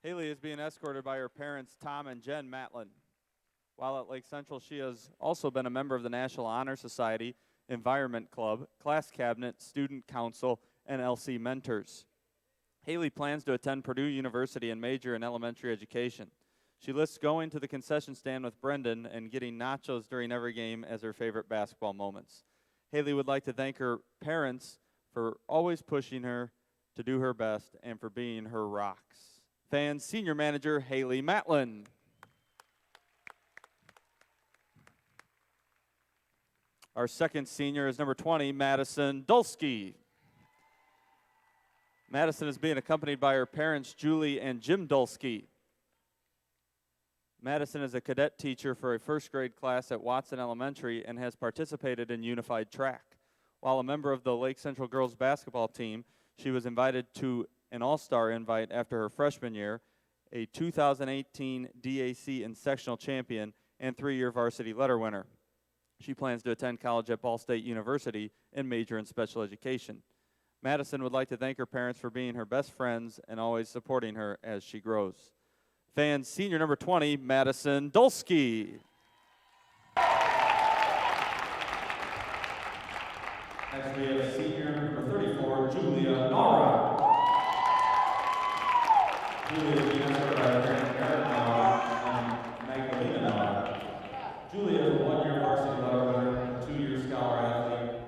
Haley is being escorted by her parents, Tom and Jen Matlin. While at Lake Central, she has also been a member of the National Honor Society, Environment Club, Class Cabinet, Student Council, and LC Mentors. Haley plans to attend Purdue University and major in elementary education. She lists going to the concession stand with Brendan and getting nachos during every game as her favorite basketball moments. Haley would like to thank her parents for always pushing her to do her best and for being her rocks. Fans, Senior Manager Haley Matlin. Our second senior is number 20, Madison Dulski. Madison is being accompanied by her parents, Julie and Jim Dulski. Madison is a cadet teacher for a first grade class at Watson Elementary and has participated in unified track. While a member of the Lake Central girls basketball team, she was invited to an all-star invite after her freshman year, a 2018 DAC and sectional champion, and 3-year varsity letter winner. She plans to attend college at Ball State University and major in special education. Madison would like to thank her parents for being her best friends and always supporting her as she grows. Fans, senior number 20, Madison Dulski. Next we have senior number 34, Julia Nawrot. Julia is being escorted by her parents, Eric Nawrot and Magdalena Nawrot. Julia is a 1-year varsity letter winner, 2-year scholar athlete,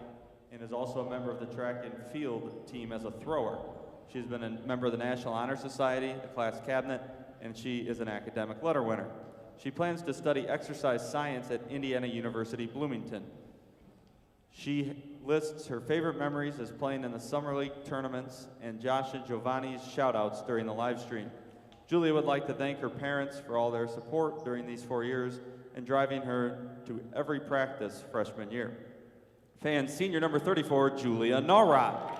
and is also a member of the track and field team as a thrower. She's been a member of the National Honor Society, the class cabinet, and she is an academic letter winner. She plans to study exercise science at Indiana University, Bloomington. She lists her favorite memories as playing in the Summer League tournaments and Josh and Giovanni's shout-outs during the live stream. Julia would like to thank her parents for all their support during these 4 years and driving her to every practice freshman year. Fans, senior number 34, Julia Nawrot.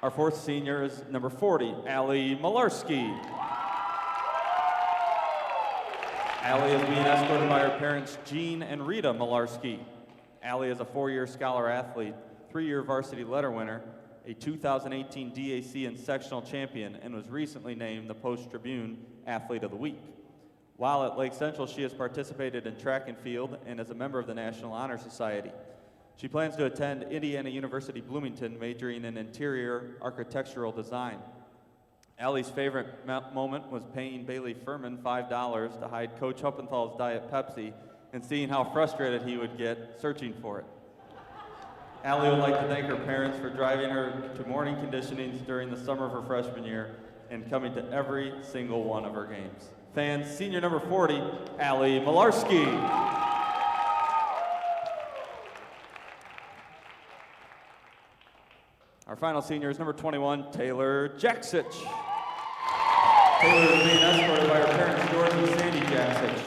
Our fourth senior is number 40, Allie Mularski. Allie is being escorted by her parents, Jean and Rita Malarkey. Allie is a 4-year scholar athlete, 3-year varsity letter winner, a 2018 DAC and sectional champion, and was recently named the Post-Tribune Athlete of the Week. While at Lake Central, she has participated in track and field and is a member of the National Honor Society. She plans to attend Indiana University Bloomington, majoring in interior architectural design. Allie's favorite moment was paying Bailey Furman $5 to hide Coach Huppenthal's Diet Pepsi and seeing how frustrated he would get searching for it. Allie would like to thank her parents for driving her to morning conditionings during the summer of her freshman year and coming to every single one of her games. Fans, senior number 40, Allie Mularski. Our final senior is number 21, Taylor Jaksich. Taylor is being escorted by her parents, George and Sandy Jaksich.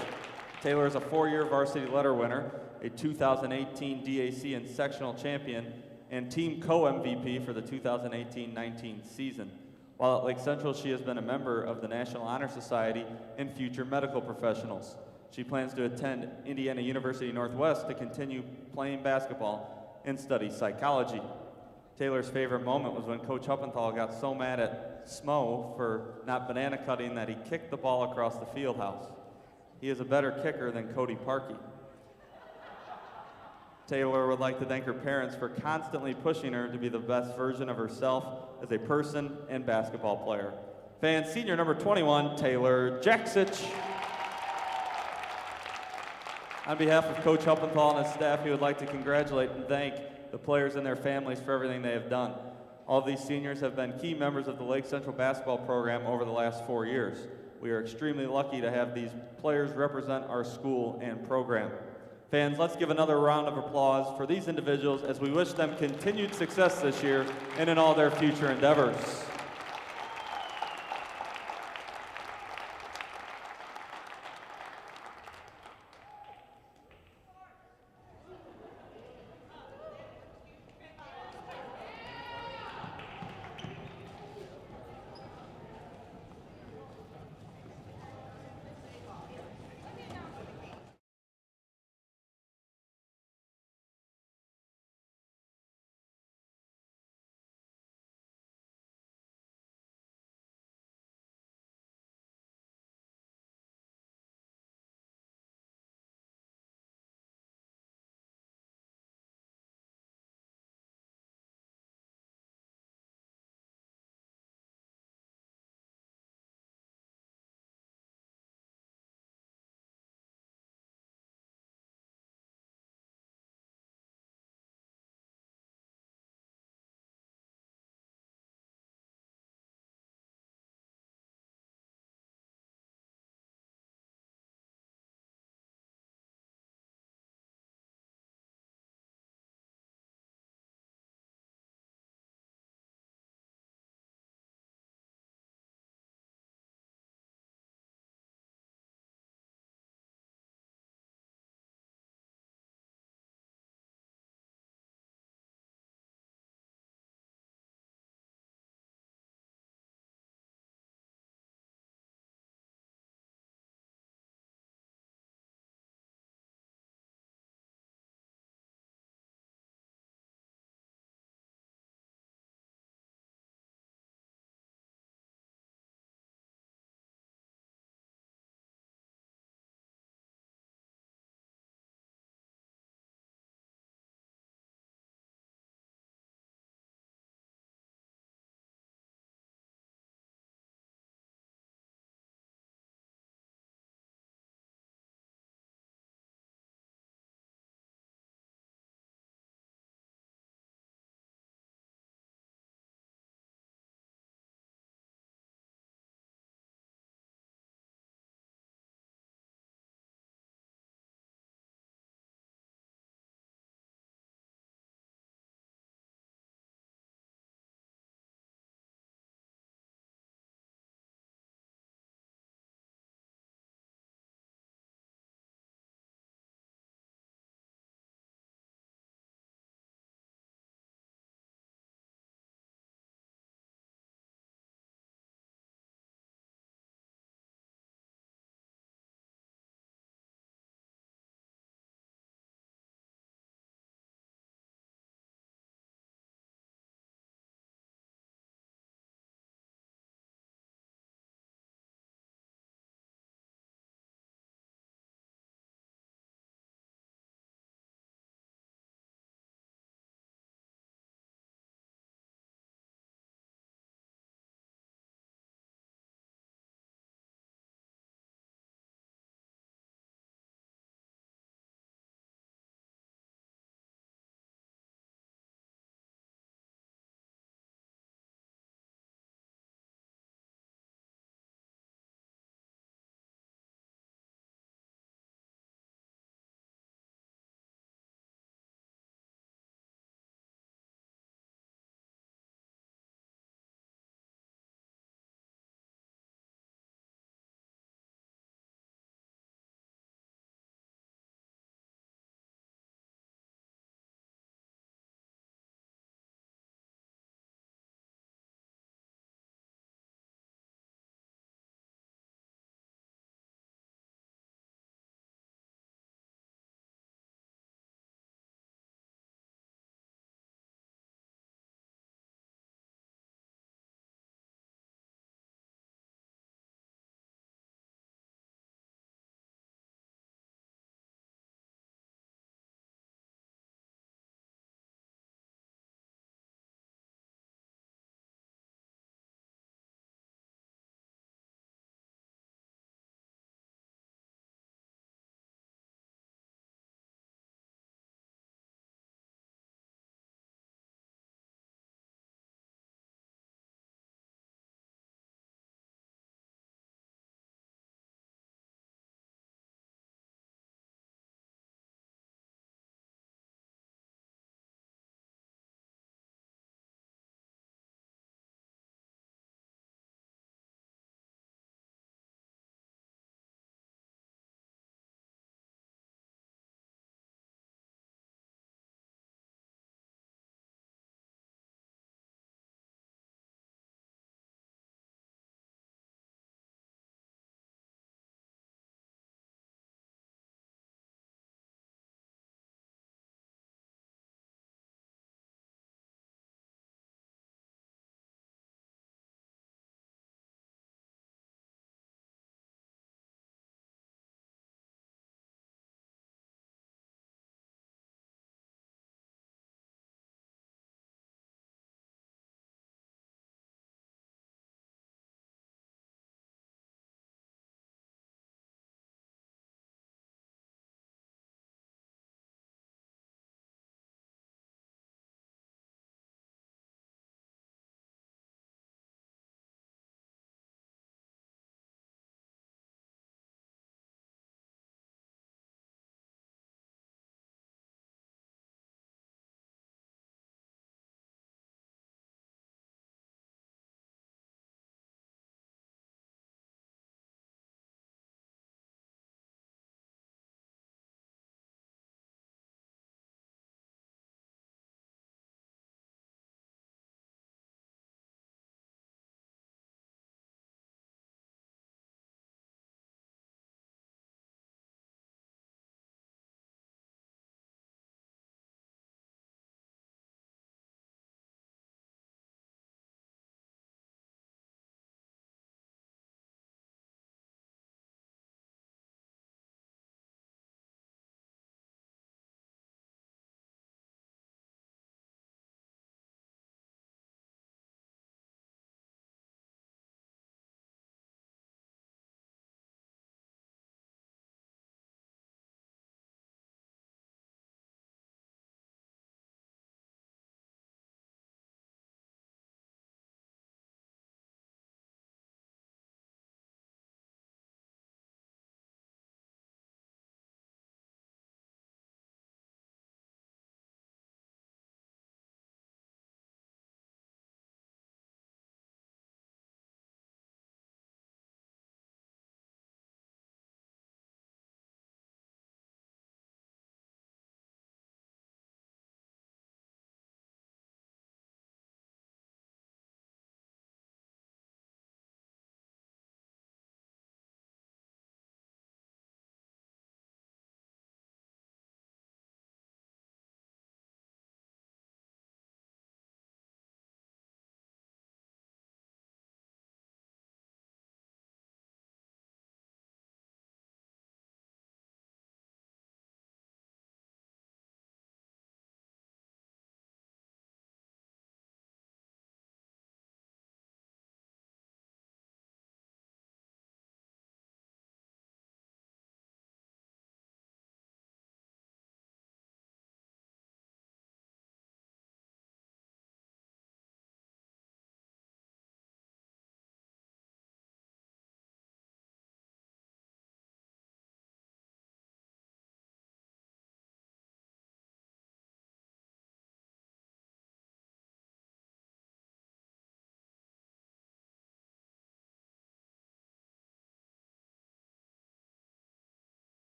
Taylor is a 4-year varsity letter winner, a 2018 DAC and sectional champion, and team co-MVP for the 2018-19 season. While at Lake Central, she has been a member of the National Honor Society and Future Medical Professionals. She plans to attend Indiana University Northwest to continue playing basketball and study psychology. Taylor's favorite moment was when Coach Huppenthal got so mad at Smo for not banana cutting that he kicked the ball across the field house. He is a better kicker than Cody Parkey. Taylor would like to thank her parents for constantly pushing her to be the best version of herself as a person and basketball player. Fans, senior number 21, Taylor Jaksich. On behalf of Coach Huppenthal and his staff, he would like to congratulate and thank the players and their families for everything they have done. All of these seniors have been key members of the Lake Central basketball program over the last 4 years. We are extremely lucky to have these players represent our school and program. Fans, let's give another round of applause for these individuals as we wish them continued success this year and in all their future endeavors.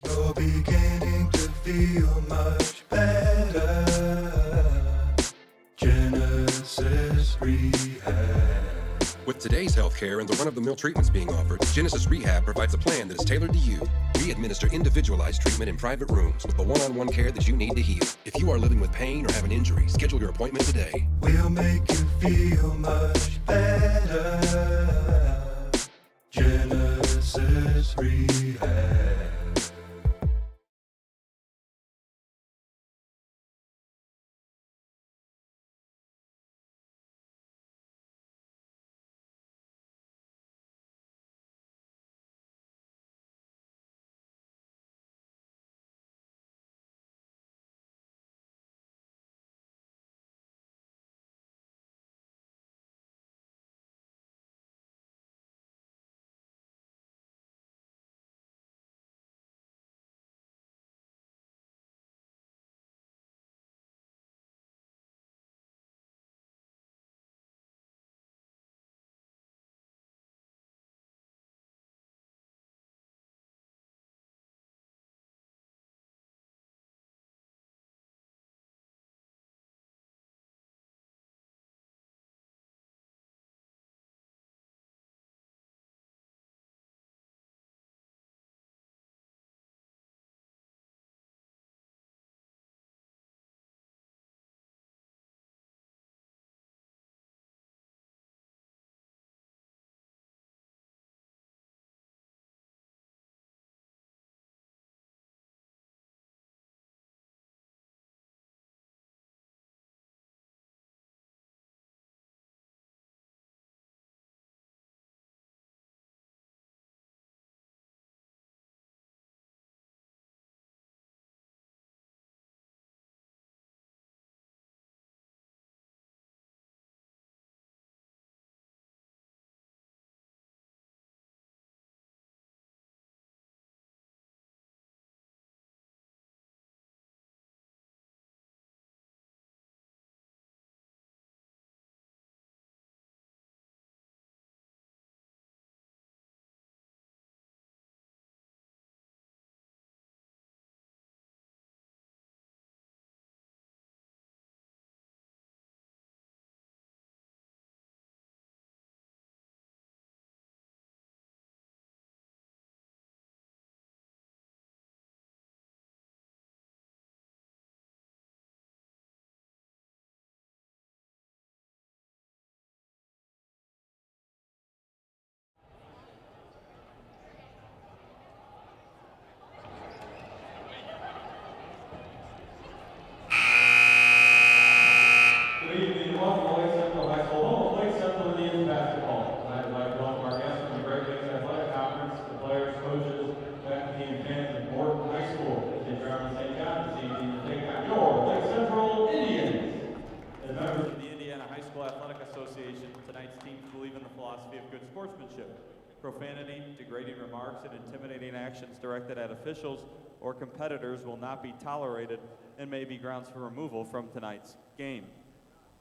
You're beginning to feel much better. Genesis Rehab. With today's healthcare and the run-of-the-mill treatments being offered, Genesis Rehab provides a plan that is tailored to you. We administer individualized treatment in private rooms with the one-on-one care that you need to heal. If you are living with pain or have an injury, schedule your appointment today. We'll make you feel much better. Genesis Rehab. Profanity, degrading remarks, and intimidating actions directed at officials or competitors will not be tolerated and may be grounds for removal from tonight's game.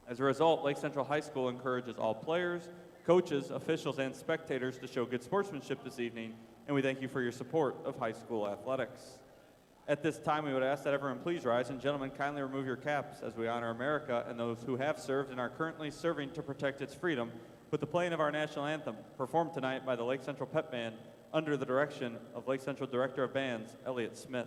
As a result, Lake Central High School encourages all players, coaches, officials, and spectators to show good sportsmanship this evening, and we thank you for your support of high school athletics. At this time, we would ask that everyone please rise, and gentlemen, kindly remove your caps as we honor America and those who have served and are currently serving to protect its freedom with the playing of our national anthem, performed tonight by the Lake Central Pep Band under the direction of Lake Central Director of Bands, Elliott Smith.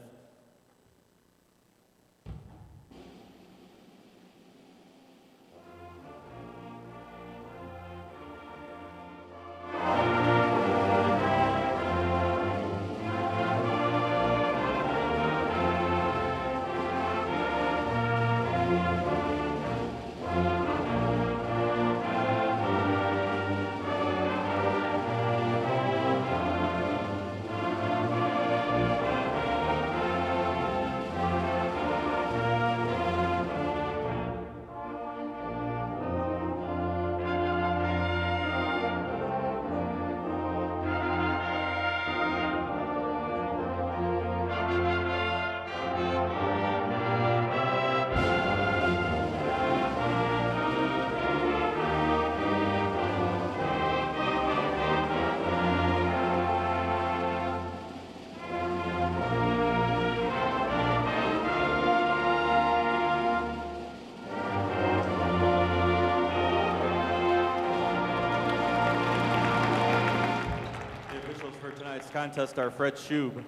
contest are Fred Schub,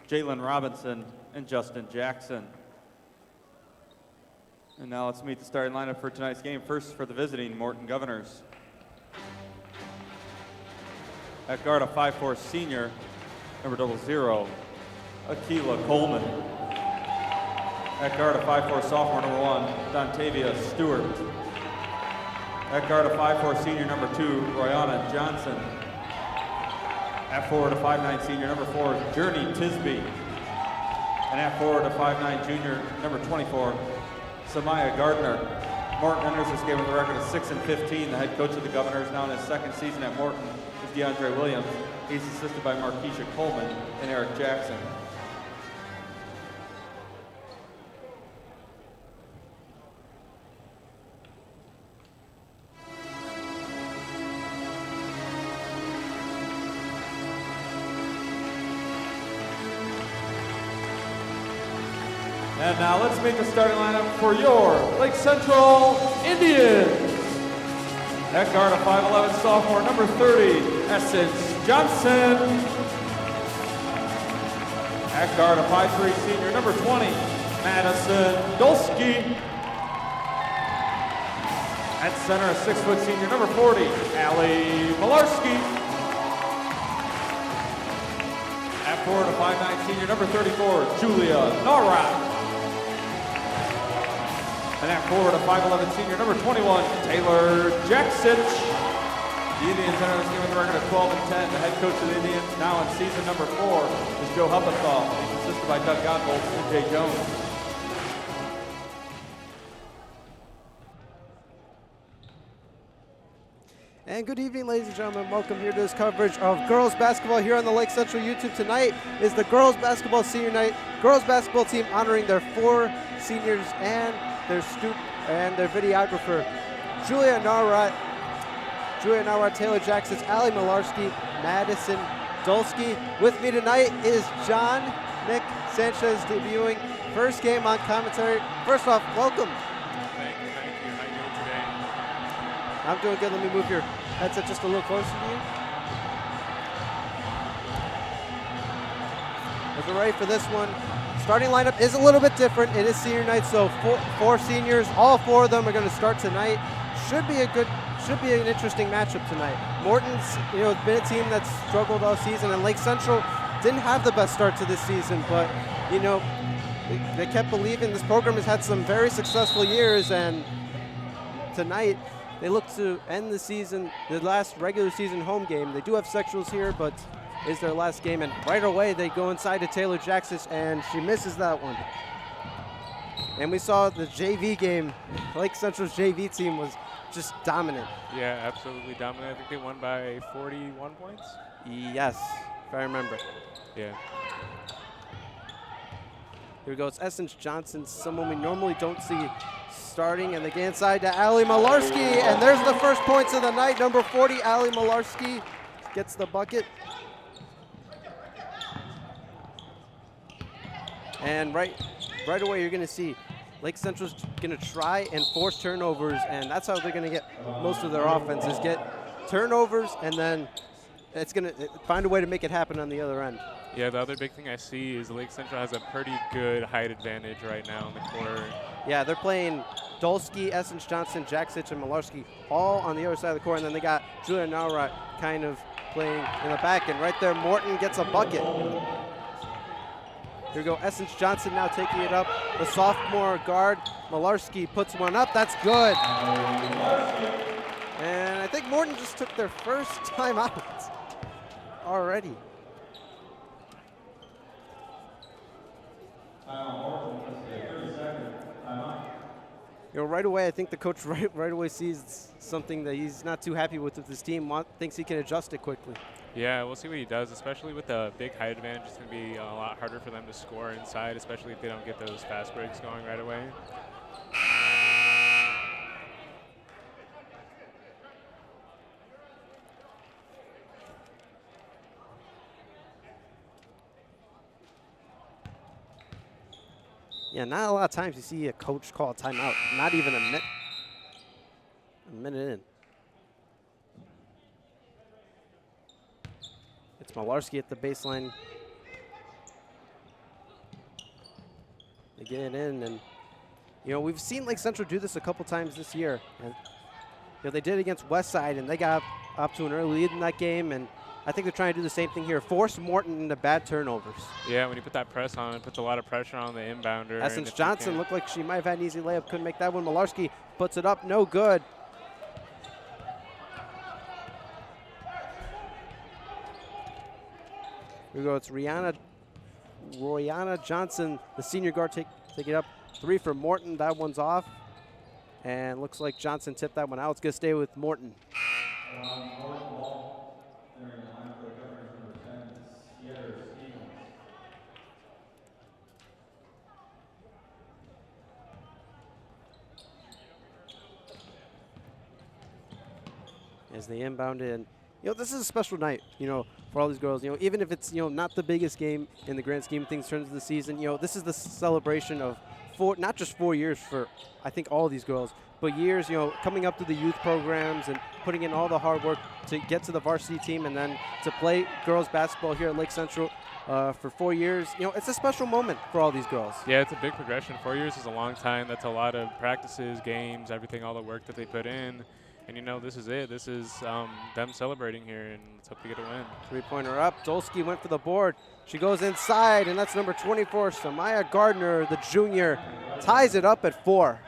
Jalen Robinson, and Justin Jackson. And now let's meet the starting lineup for tonight's game. First for the visiting Morton Governors. At guard, a 5'4" senior, number 00, Akila Coleman. At guard, a 5'4" sophomore, number 1, Dontavia Stewart. At guard, a 5'4" senior, number 2, Royana Johnson. At forward, a 5'9" senior, number 4, Journey Tisby. And at forward, a 5'9" junior, number 24, Samaya Gardner. Morton enters this game with a record of 6-15. The head coach of the Governors, now in his second season at Morton, is DeAndre Williams. He's assisted by Markeisha Coleman and Eric Jackson. And now let's meet the starting lineup for your Lake Central Indians. At guard, a 5'11" sophomore, number 30, Essence Johnson. At guard, a 5'3" senior, number 20, Madison Dulski. At center, a 6' senior, number 40, Allie Mularski. At forward, a 5'9" senior, number 34, Julia Nawrot. And at forward, a 5'11" senior, number 21, Taylor Jaksich. The Indians enter this game with a record of 12-10. The head coach of the Indians, now in season number 4, is Joe Huppenthal. He's assisted by Doug Godbolt and Jay Jones. And good evening, ladies and gentlemen. Welcome here to this coverage of girls basketball here on the Lake Central YouTube. Tonight is the girls basketball senior night. Girls basketball team honoring their 4 seniors and their videographer, Julia Nawrot, Taylor Jaksich, Ally Mularski, Madison Dulski. With me tonight is John Nick Sanchez, debuting first game on commentary. First off, welcome. Thank you. How are you doing today? I'm doing good. Let me move your headset just a little closer to you. As we're ready for this one, starting lineup is a little bit different. It is senior night, so four seniors. All 4 of them are going to start tonight. Should be an interesting matchup tonight. Morton's, been a team that's struggled all season, and Lake Central didn't have the best start to this season, but they kept believing. This program has had some very successful years, and tonight they look to end the season, the last regular season home game. They do have sectionals here, but is their last game, and right away they go inside to Taylor Jaksich, and she misses that one. And we saw the JV game. Lake Central's JV team was just dominant. Yeah, absolutely dominant. I think they won by 41 points. Yes, if I remember. Yeah. Here we go. It's Essence Johnson, someone we normally don't see starting, and they get inside to Ally Malarkey, and there's the first points of the night. Number 40, Ally Malarkey gets the bucket. And right away, you're going to see Lake Central's going to try and force turnovers, and that's how they're going to get most of their offense, is get turnovers, and then it's going to find a way to make it happen on the other end. Yeah, the other big thing I see is Lake Central has a pretty good height advantage right now in the corner. Yeah, they're playing Dulski, Essence Johnson, Jaksich, and Mularski all on the other side of the court, and then they got Julia Nawrot kind of playing in the back, and right there, Morton gets a bucket. Here we go, Essence Johnson now taking it up. The sophomore guard, Malarkey, puts one up. That's good. And I think Morton just took their first time out already. Right away, I think the coach right away sees something that he's not too happy with his team, thinks he can adjust it quickly. Yeah, we'll see what he does, especially with the big height advantage. It's going to be a lot harder for them to score inside, especially if they don't get those fast breaks going right away. Yeah, not a lot of times you see a coach call a timeout, not even a minute in. It's Mularski at the baseline. They get it in, and we've seen Lake Central do this a couple times this year. And they did it against Westside, and they got up to an early lead in that game, and I think they're trying to do the same thing here. Force Morton into bad turnovers. Yeah, when you put that press on, it puts a lot of pressure on the inbounder. Essence Johnson looked like she might have had an easy layup, couldn't make that one. Mularski puts it up, no good. Here we go, it's Royana Johnson, the senior guard, take it up. 3 for Morton, that one's off. And looks like Johnson tipped that one out. It's gonna stay with Morton. As they inbound in. This is a special night, for all these girls. Even if it's, not the biggest game in the grand scheme of things in terms of the season, this is the celebration of not just 4 years for, I think, all these girls, but years, coming up to the youth programs and putting in all the hard work to get to the varsity team and then to play girls basketball here at Lake Central for 4 years. It's a special moment for all these girls. Yeah, it's a big progression. 4 years is a long time. That's a lot of practices, games, everything, all the work that they put in. And this is it. This is them celebrating here, and let's hope they get a win. 3-pointer up. Dulski went for the board. She goes inside, and that's number 24, Samaya Gardner, the junior, ties it up at 4.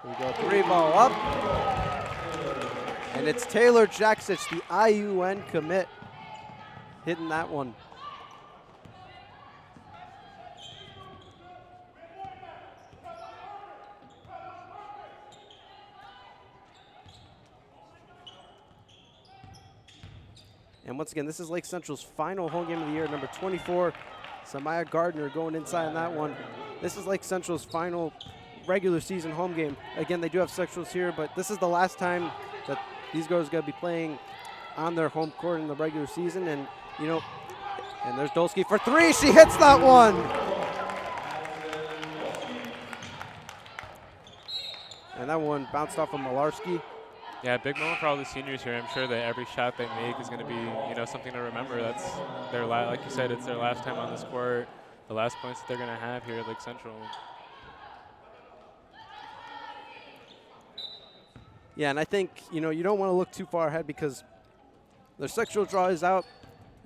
Here we go, 3-ball up. And it's Taylor Jaksich, the IUN commit, hitting that one. And once again, this is Lake Central's final home game of the year. Number 24, Samaya Gardner going inside on that one. This is Lake Central's final regular season home game. Again, they do have sectionals here, but this is the last time that these girls are going to be playing on their home court in the regular season. And, and there's Dulski for 3. She hits that one. And that one bounced off of Mularski. Yeah, big moment for all the seniors here. I'm sure that every shot they make is going to be, something to remember. That's their like you said, it's their last time on this court, the last points that they're going to have here at Lake Central. Yeah, and I think, you don't want to look too far ahead because their sectional draw is out.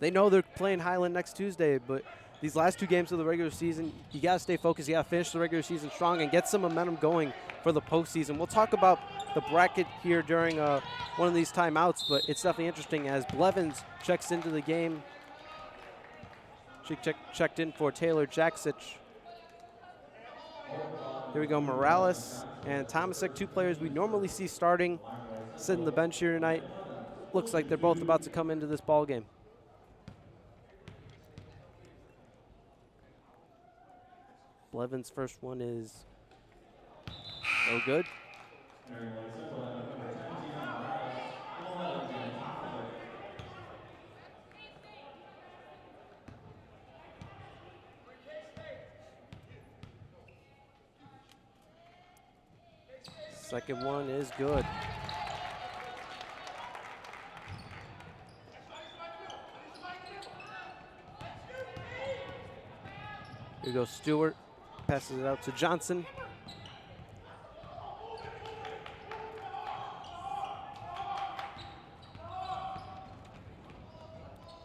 They know they're playing Highland next Tuesday, but these last 2 games of the regular season, you got to stay focused. You got to finish the regular season strong and get some momentum going for the postseason. We'll talk about the bracket here during one of these timeouts, but it's definitely interesting as Blevins checks into the game. She checked in for Taylor Jaksich. Here we go, Morales and Tomasek, 2 players we normally see starting, sitting the bench here tonight. Looks like they're both about to come into this ball game. Blevins' first one is no good. Second one is good. Here goes Stewart. Passes it out to Johnson.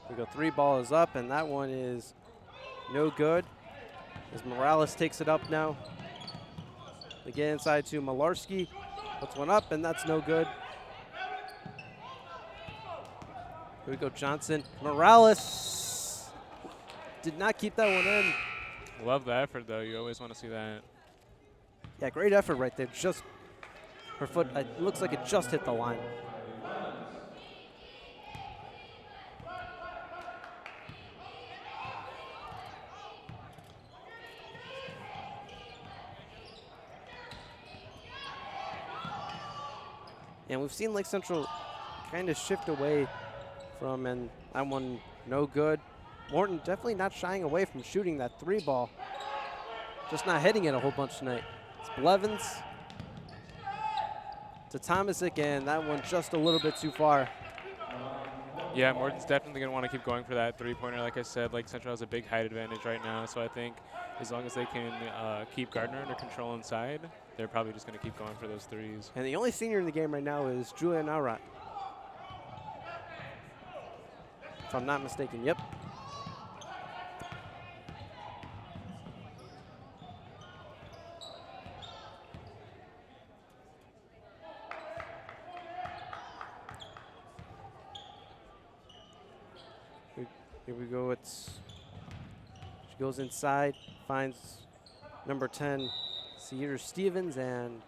We go 3-ball is up, and that one is no good. As Morales takes it up now. They get inside to Mularski. Puts one up, and that's no good. Here we go, Johnson. Morales did not keep that one in. Love the effort, though. You always want to see that. Yeah, great effort right there. Just her foot, it looks like it just hit the line. And we've seen Lake Central kind of shift away from, and that one no good. Morton definitely not shying away from shooting that 3-ball. Just not hitting it a whole bunch tonight. It's Blevins. to Tomasic, and that one just a little bit too far. Yeah, Morton's definitely going to want to keep going for that three-pointer. Like I said, Lake Central has a big height advantage right now, so I think as long as they can keep Gardner under control inside, they're probably just going to keep going for those threes. And the only senior in the game right now is Julia Nawrot, if I'm not mistaken. Yep. Here we go. She goes inside, finds number 10, Cedar Stevens, and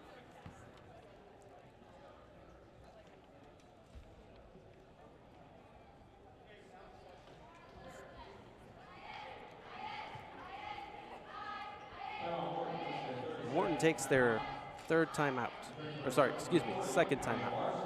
Morton takes their third timeout. Or sorry, excuse me, second timeout.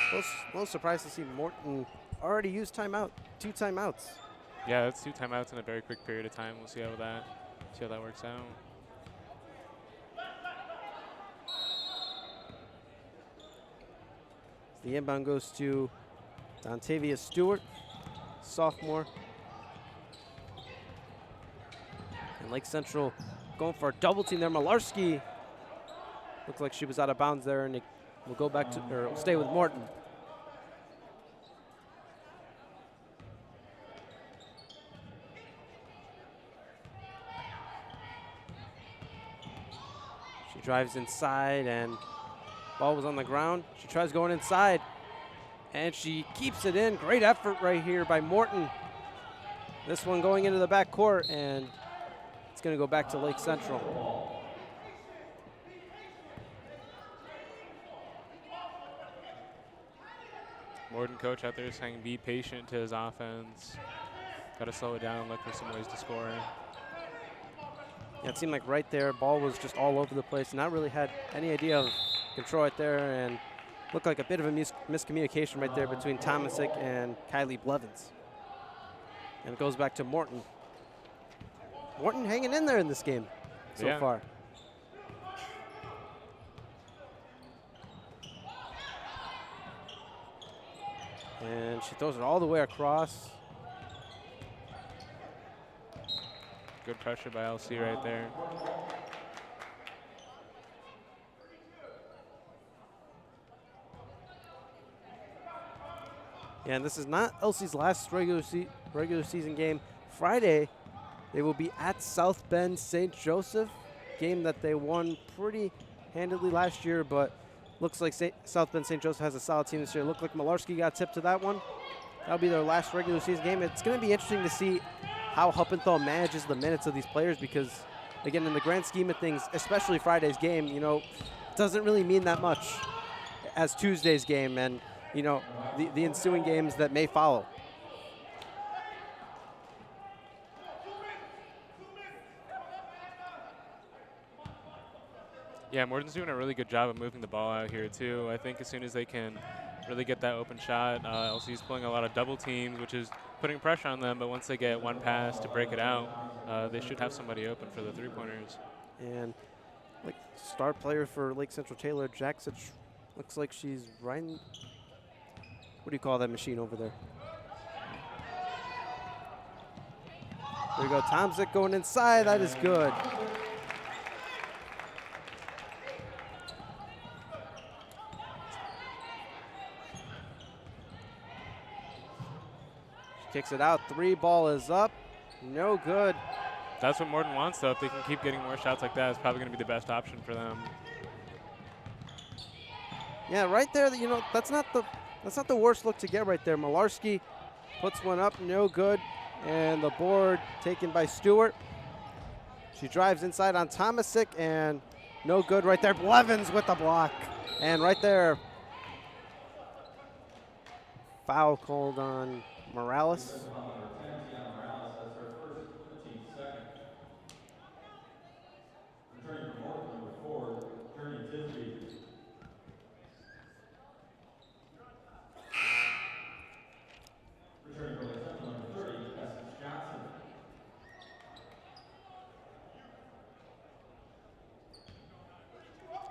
A little surprised to see Morton already use timeout, 2 timeouts. Yeah, that's 2 timeouts in a very quick period of time. We'll see how that works out. The inbound goes to Dontavia Stewart, sophomore. And Lake Central going for a double team there. Mularski looks like she was out of bounds there, and it will go back to, or stay with Morton. She drives inside, and ball was on the ground. She tries going inside, and she keeps it in. Great effort right here by Morton. This one going into the back court, and it's going to go back to Lake Central. Morton coach out there saying be patient to his offense. Got to slow it down and look for some ways to score. Yeah, it seemed like right there, ball was just all over the place. Not really had any idea of control right there, and looked like a bit of a miscommunication right there between Tomasic and Kylie Blevins. And it goes back to Morton. Morton hanging in there in this game so far. And she throws it all the way across. Good pressure by LC right there. Yeah, and this is not LC's last regular season game. Friday, they will be at South Bend St. Joseph, game that they won pretty handily last year, but looks like South Bend St. Joseph has a solid team this year. Looked like Mularski got tipped to that one. That'll be their last regular season game. It's going to be interesting to see how Huppenthal manages the minutes of these players because, again, in the grand scheme of things, especially Friday's game, you know, doesn't really mean that much as Tuesday's game and, you know, the ensuing games that may follow. Yeah, Morton's doing a really good job of moving the ball out here, too. I think as soon as they can really get that open shot, LC's pulling a lot of double teams, which is putting pressure on them, but once they get one pass to break it out, they should have somebody open for the three-pointers. And like star player for Lake Central Taylor, Jaksich, looks like she's riding, what do you call that machine over there? There you go, Tomsic going inside, that is good. Kicks it out, 3 ball is up, no good. That's what Morton wants, though. If they can keep getting more shots like that, it's probably going to be the best option for them. Yeah, right there, you know, that's not the worst look to get right there. Mularski puts one up, no good, and the board taken by Stewart. She drives inside on Tomasic, and no good right there. Blevins with the block, and right there, Foul called on Morales.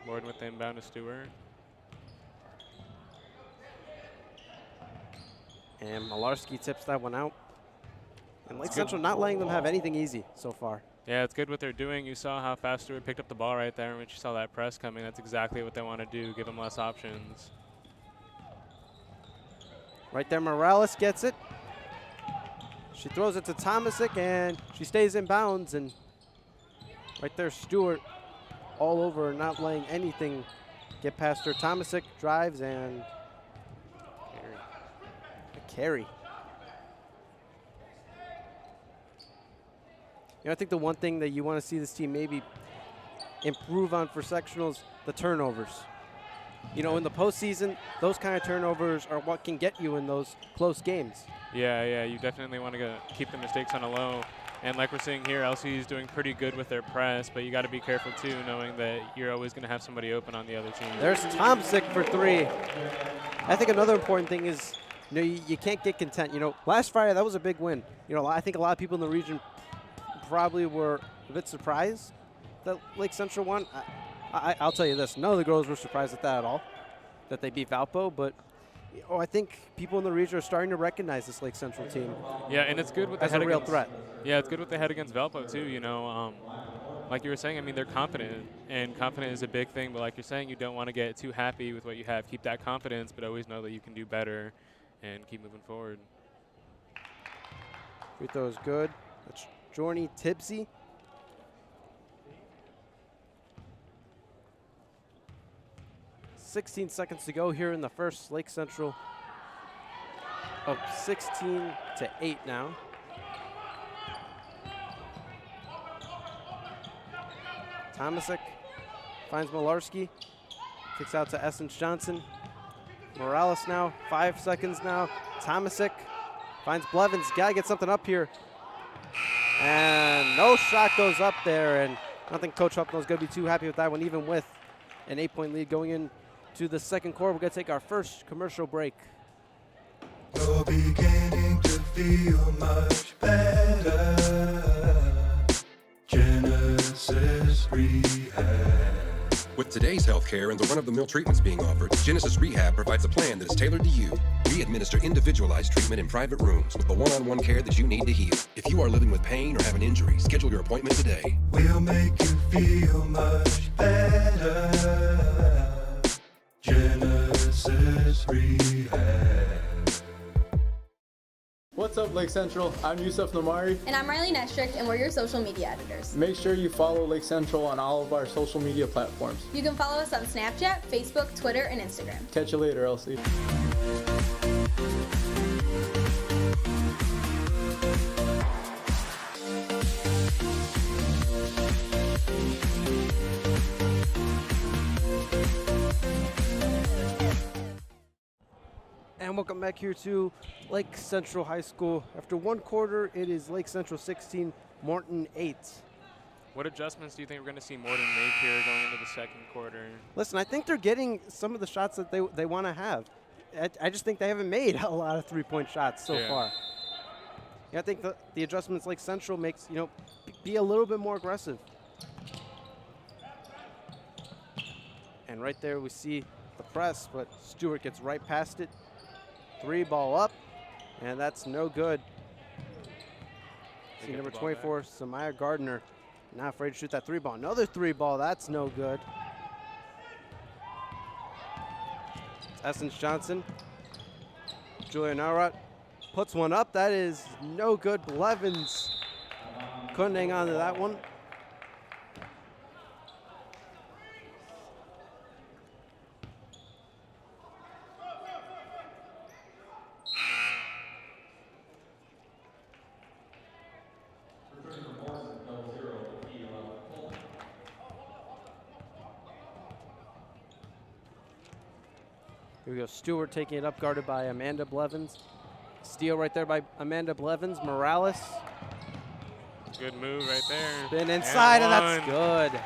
Morton with the inbound to Stewart. And Mularski tips that one out. And Lake It's Central not letting them have anything easy so far. Yeah, it's good what they're doing. You saw how fast Stewart picked up the ball right there. When she saw that press coming, that's exactly what they want to do, give them less options. Right there, Morales gets it. She throws it to Tomasic, and she stays in bounds. And right there, Stewart all over, not letting anything get past her. Tomasic drives and a carry. You know, I think the one thing that you want to see this team maybe improve on for sectionals, the turnovers. You know, in the postseason, those kind of turnovers are what can get you in those close games. Yeah, you definitely want to keep the mistakes on a low. And like we're seeing here, LC is doing pretty good with their press, but you got to be careful too, knowing that you're always going to have somebody open on the other team. There's Tomasic for three. I think another important thing is, you know, you can't get content. You know, last Friday, that was a big win. You know, I think a lot of people in the region probably were a bit surprised that Lake Central won. I'll tell you this, none of the girls were surprised at that at all, that they beat Valpo, but I think people in the region are starting to recognize this Lake Central team. Yeah, and it's good with the as head a real against, threat. Yeah, it's good with the head against Valpo too, you know. Like you were saying, I mean, they're confident, and confident is a big thing, but like you're saying, you don't want to get too happy with what you have. Keep that confidence, but always know that you can do better and keep moving forward. Free throw is good. That's Jorny Tipsy. .16 seconds to go here in the first. Lake Central up 16-8 now. Tomasic finds Mularski. Kicks out to Essence Johnson. Morales now, 5 seconds now. Tomasic finds Blevins. Gotta get something up here. And no shot goes up there, and I don't think Coach Hupnall's gonna be too happy with that one, even with an 8-point lead going into the second quarter. We're gonna take our first commercial break. You're beginning to feel much better. Genesis Rehab. With today's healthcare and the run-of-the-mill treatments being offered, Genesis Rehab provides a plan that is tailored to you. We administer individualized treatment in private rooms with the one-on-one care that you need to heal. If you are living with pain or have an injury, schedule your appointment today. We'll make you feel much better. Genesis Rehab. What's up, Lake Central? I'm Yusuf Nomari. And I'm Riley Nestrick, and we're your social media editors. Make sure you follow Lake Central on all of our social media platforms. You can follow us on Snapchat, Facebook, Twitter, and Instagram. Catch you later, Elsie. And welcome back here to Lake Central High School. After one quarter, it is Lake Central 16, Morton 8. What adjustments do you think we're going to see Morton make here going into the second quarter? Listen, I think they're getting some of the shots that they want to have. I just think they haven't made a lot of three-point shots so far. Yeah, I think the adjustments Lake Central makes, you know, be a little bit more aggressive. And right there we see the press, but Stewart gets right past it. 3 ball up, and that's no good. See number 24, Samaya Gardner, not afraid to shoot that 3 ball. Another 3 ball, that's no good. It's Essence Johnson. Julia Nawrot puts one up, that is no good. Blevins couldn't hang on to that one. Here we go. Stewart taking it up, guarded by Amanda Blevins. Steal right there by Amanda Blevins. Morales. Good move right there. Spin inside, and that's one. good.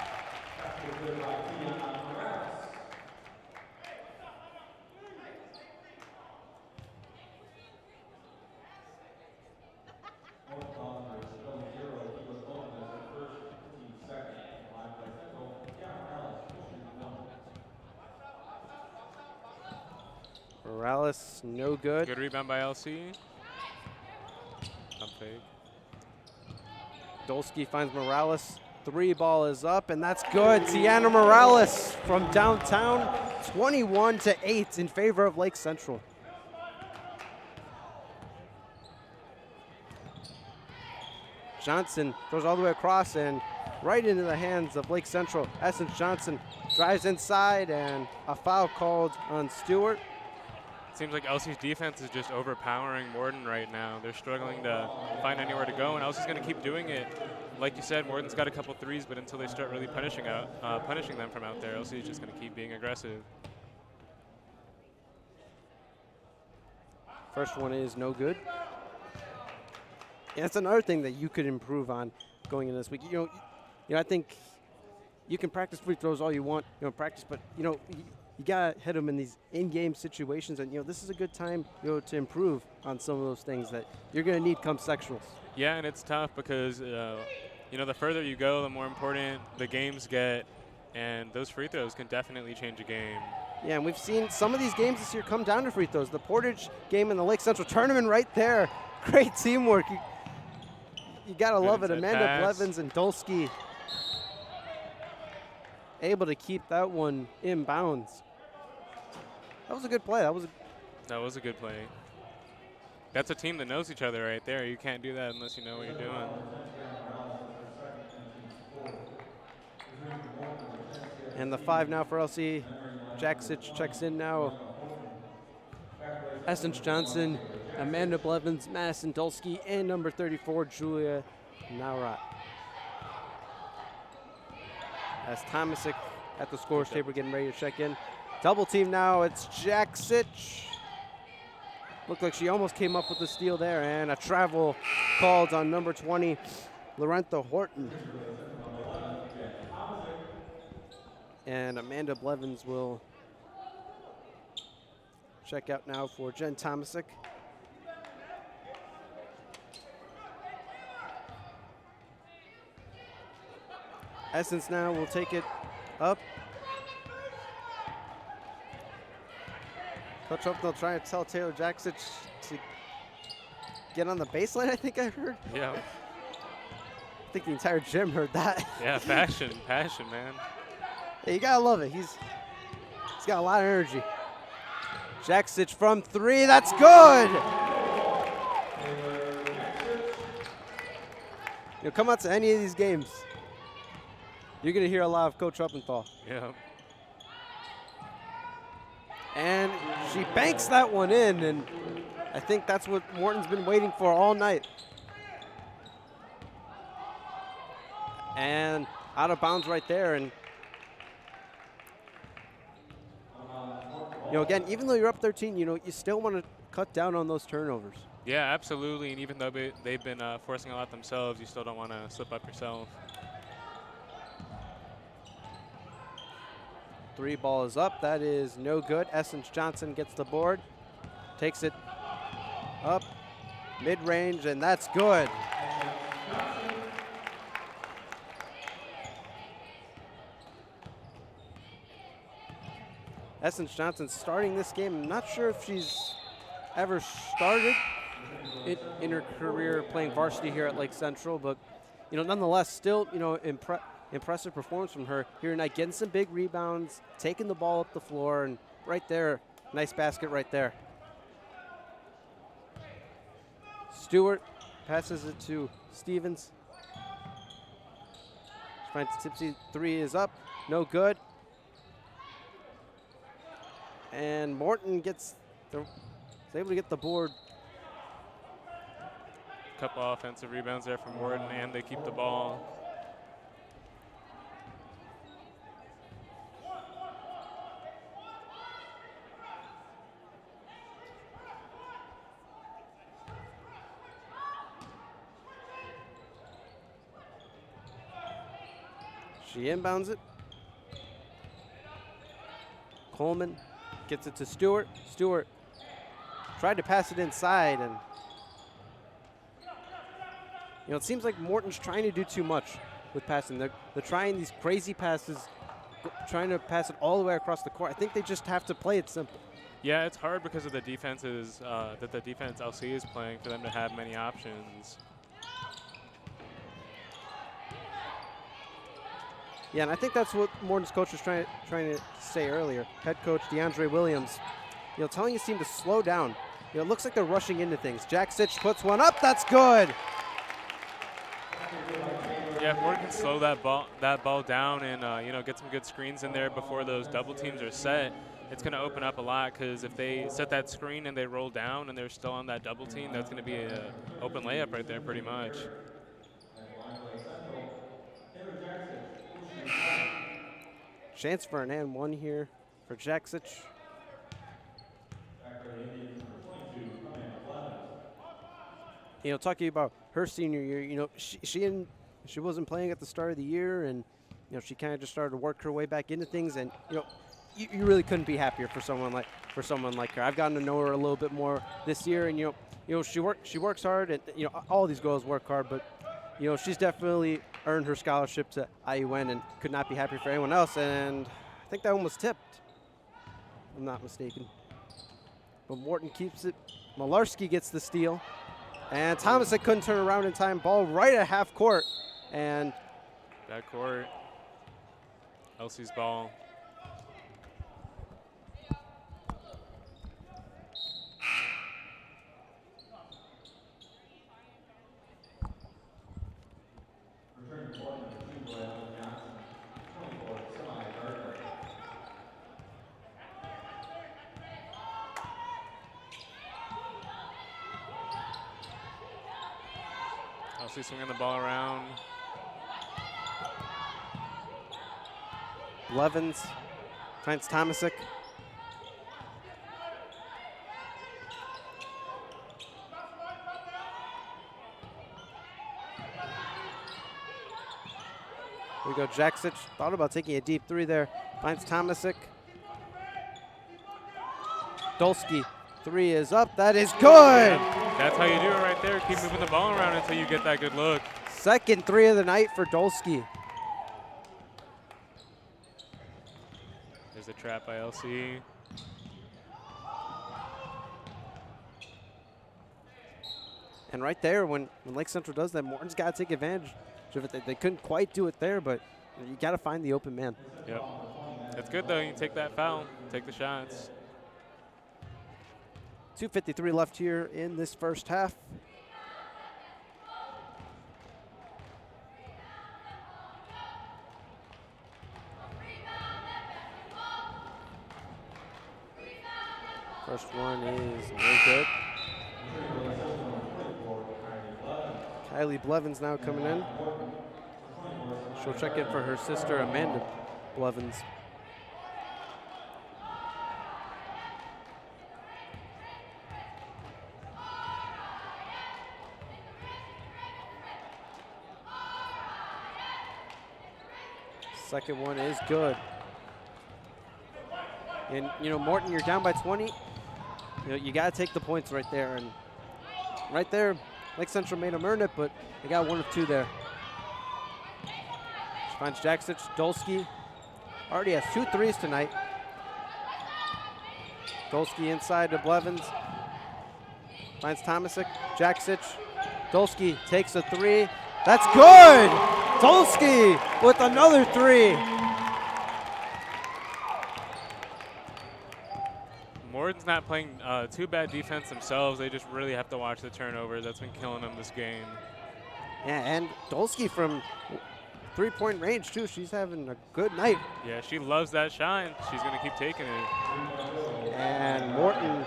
Morales, no good. Good rebound by LC. Pump fake. Dulski finds Morales. 3 ball is up, and that's good. Tiana Morales from downtown, 21-8 in favor of Lake Central. Johnson throws all the way across and right into the hands of Lake Central. Essence Johnson drives inside, and a foul called on Stewart. Seems like LC's defense is just overpowering Morton right now. They're struggling to find anywhere to go, and LC's going to keep doing it. Like you said, Morton's got a couple threes, but until they start really punishing them from out there, LC is just going to keep being aggressive. First one is no good. And that's another thing that you could improve on going into this week. You know, I think you can practice free throws all you want, practice, but you gotta hit them in these in-game situations, and this is a good time, to improve on some of those things that you're gonna need come sectionals. Yeah, and it's tough because the further you go, the more important the games get, and those free throws can definitely change a game. Yeah, and we've seen some of these games this year come down to free throws. The Portage game in the Lake Central tournament right there. Great teamwork. You gotta love it. Amanda Blevins and Dulski able to keep that one in bounds. That was a good play. That was a good play. That's a team that knows each other right there. You can't do that unless you know what you're doing. And the 5 now for LC. Jaksich checks in now. Essence Johnson, Amanda Blevins, Madison Dulski, and number 34, Julia Nawrot. As Tomasic at the scores table getting ready to check in. Double team now, it's Jaksich. Looked like she almost came up with the steal there, and a travel called on number 20, Lorentha Horton. And Amanda Blevins will check out now for Jen Tomasic. Essence now will take it up. Coach Upton trying to tell Taylor Jaksich to get on the baseline, I think I heard. Yeah. I think the entire gym heard that. Yeah, passion, man. Yeah, you gotta love it. He's got a lot of energy. Jaksich from 3, that's good! Come out to any of these games, you're gonna hear a lot of Coach Uppenthal. Yeah. And she banks that one in, and I think that's what Morton's been waiting for all night. And out of bounds right there, and again, even though you're up 13, you still want to cut down on those turnovers. Yeah, absolutely. And even though they've been forcing a lot themselves, you still don't want to slip up yourself. 3 ball is up. That is no good. Essence Johnson gets the board, takes it up, mid-range, and that's good. Essence Johnson starting this game. I'm not sure if she's ever started in her career playing varsity here at Lake Central, but nonetheless, still impressive performance from her here tonight, getting some big rebounds, taking the ball up the floor, and right there, nice basket right there. Stewart passes it to Stevens. She finds Tipsy. 3 is up, no good. And Morton is able to get the board. Couple offensive rebounds there from Morton, and they keep the ball. She inbounds it. Coleman gets it to Stewart. Stewart tried to pass it inside, and it seems like Morton's trying to do too much with passing. They're trying these crazy passes, trying to pass it all the way across the court. I think they just have to play it simple. Yeah, it's hard because of the defenses that the defense LC is playing for them to have many options. Yeah, and I think that's what Morton's coach was trying to say earlier. Head coach DeAndre Williams, telling his team to slow down. It looks like they're rushing into things. Jaksich puts one up. That's good. Yeah, if Morton can slow that ball down and get some good screens in there before those double teams are set, it's going to open up a lot, because if they set that screen and they roll down and they're still on that double team, that's going to be an open layup right there pretty much. Chance for an and one here for Jaksich. Talking about her senior year, she wasn't playing at the start of the year, and she kind of just started to work her way back into things, and you really couldn't be happier for someone like her. I've gotten to know her a little bit more this year, and she works hard, and all these girls work hard, but she's definitely earned her scholarship to IUN and could not be happier for anyone else. And I think that one was tipped, if I'm not mistaken. But Morton keeps it. Mularski gets the steal. And Thomas couldn't turn around in time. Ball right at half court. And back court. LC's ball. LC swinging the ball around. Blevins finds Tomasic. Here we go, Jaksich thought about taking a deep three there. Finds Tomasic. Dulski, three is up, that is good! That's how you do it right there. Keep moving the ball around until you get that good look. Second three of the night for Dulski. There's a trap by LC. And right there, when Lake Central does that, Morton's got to take advantage of it. They couldn't quite do it there, but you got to find the open man. Yep. That's good, though. You take that foul, take the shots. 2:53 left here in this first half. First one is no good. Kylie Blevins now coming in. She'll check in for her sister, Amanda Blevins. Second one is good. And, Morton, you're down by 20. You got to take the points right there. And right there, Lake Central made them earn it, but they got one of two there. She finds Jaksich. Dulski already has 2 threes tonight. Dulski inside to Blevins. Finds Tomasic. Jaksich. Dulski takes a three. That's good! Dulski with another three. Morton's not playing too bad defense themselves. They just really have to watch the turnover. That's been killing them this game. Yeah, and Dulski from three-point range, too. She's having a good night. Yeah, she loves that shot, and she's going to keep taking it. And Morton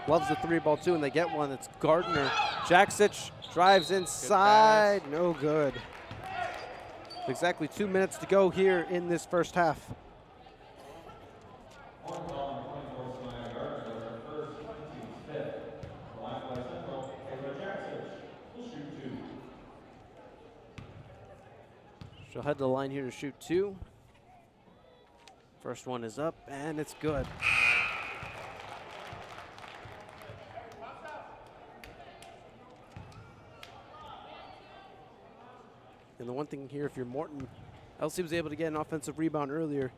loves the three ball, too, and they get one. It's Gardner. Jaksich drives inside. Good no good. Exactly 2 minutes to go here in this first half. She'll head to the line here to shoot 2. First one is up, and it's good. And the one thing here, if you're Morton, Elsie was able to get an offensive rebound earlier.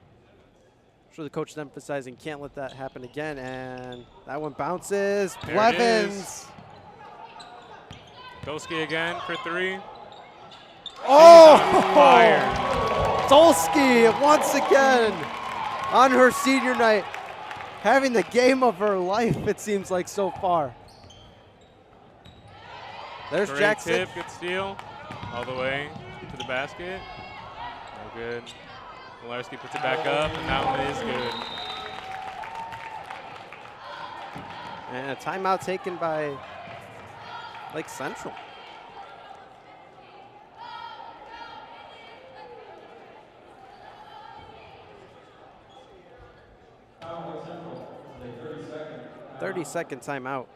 I'm sure the coach is emphasizing can't let that happen again, and that one bounces. There it Blevins. Dulski again for 3. Oh! Fire. Dulski once again on her senior night, having the game of her life, it seems like so far. There's Great Jaksich. tip, good steal. All the way to the basket. No good. Mularski puts it back up, and that one is good. And a timeout taken by Lake Central. Central, 30-second. 30-second timeout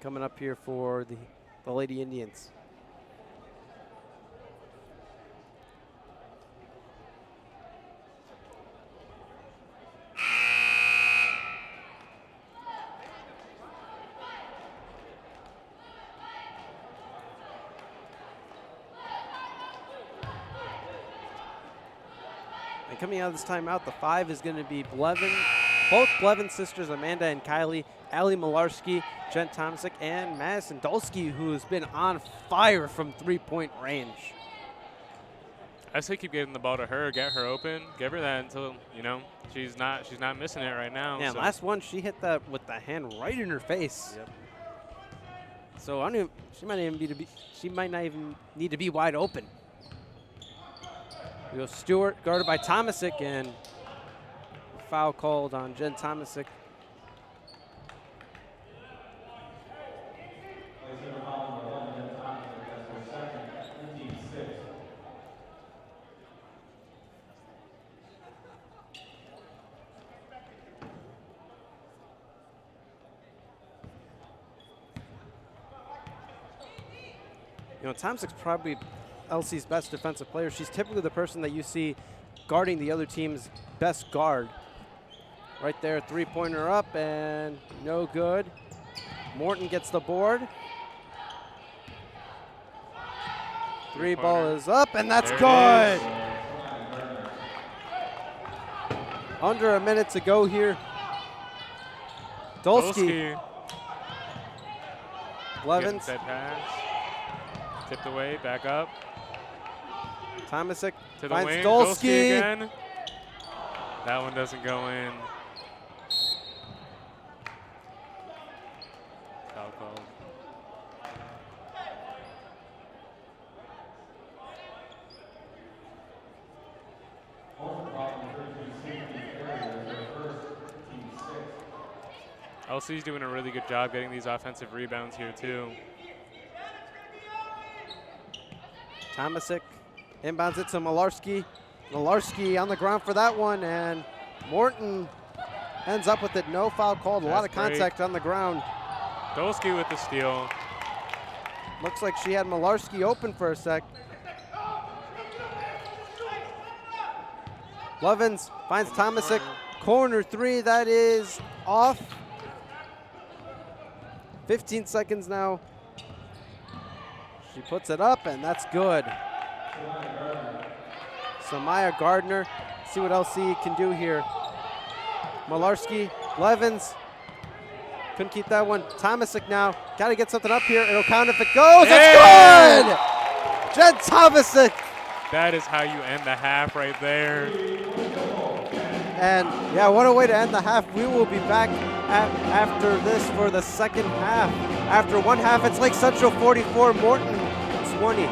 coming up here for the Lady Indians. And coming out of this timeout, the 5 is going to be Blevin. Both Blevin sisters, Amanda and Kylie, Allie Mularski, Jen Tomasic, and Madison Dulski, who has been on fire from three-point range. I say keep getting the ball to her, get her open, give her that until she's not missing it right now. Yeah, so. last one she hit that with the hand right in her face. Yep. So I don't even, she might not even need to be wide open. We go Stewart, guarded by Tomasic, and foul called on Jen Tomasic. Tomasic's probably Elsie's best defensive player. She's typically the person that you see guarding the other team's best guard. Right there, three-pointer up, and no good. Morton gets the board. Three ball is up, and that's good. Under a minute to go here. Dulski. Blevins. Set pass. Tipped away, back up. Tomasic To the finds wing, Dulski. again. That one doesn't go in. Foul called. LC's doing a really good job getting these offensive rebounds here too. Tomasic inbounds it to Mularski. Mularski on the ground for that one, and Morton ends up with it. No foul called. A lot of contact on the ground. Dulski with the steal. Looks like she had Mularski open for a sec. Blevins finds Tomasic. Corner three, that is off. 15 seconds now. She puts it up, and that's good. Samaya Gardner. See what LC can do here. Mularski, Blevins. Couldn't keep that one. Tomasic now. Got to get something up here. It'll count if it goes. Hey! It's good! Jen Tomasic. That is how you end the half right there. And yeah, what a way to end the half. We will be back after this for the second half. After one half, it's Lake Central 44, Morton 20.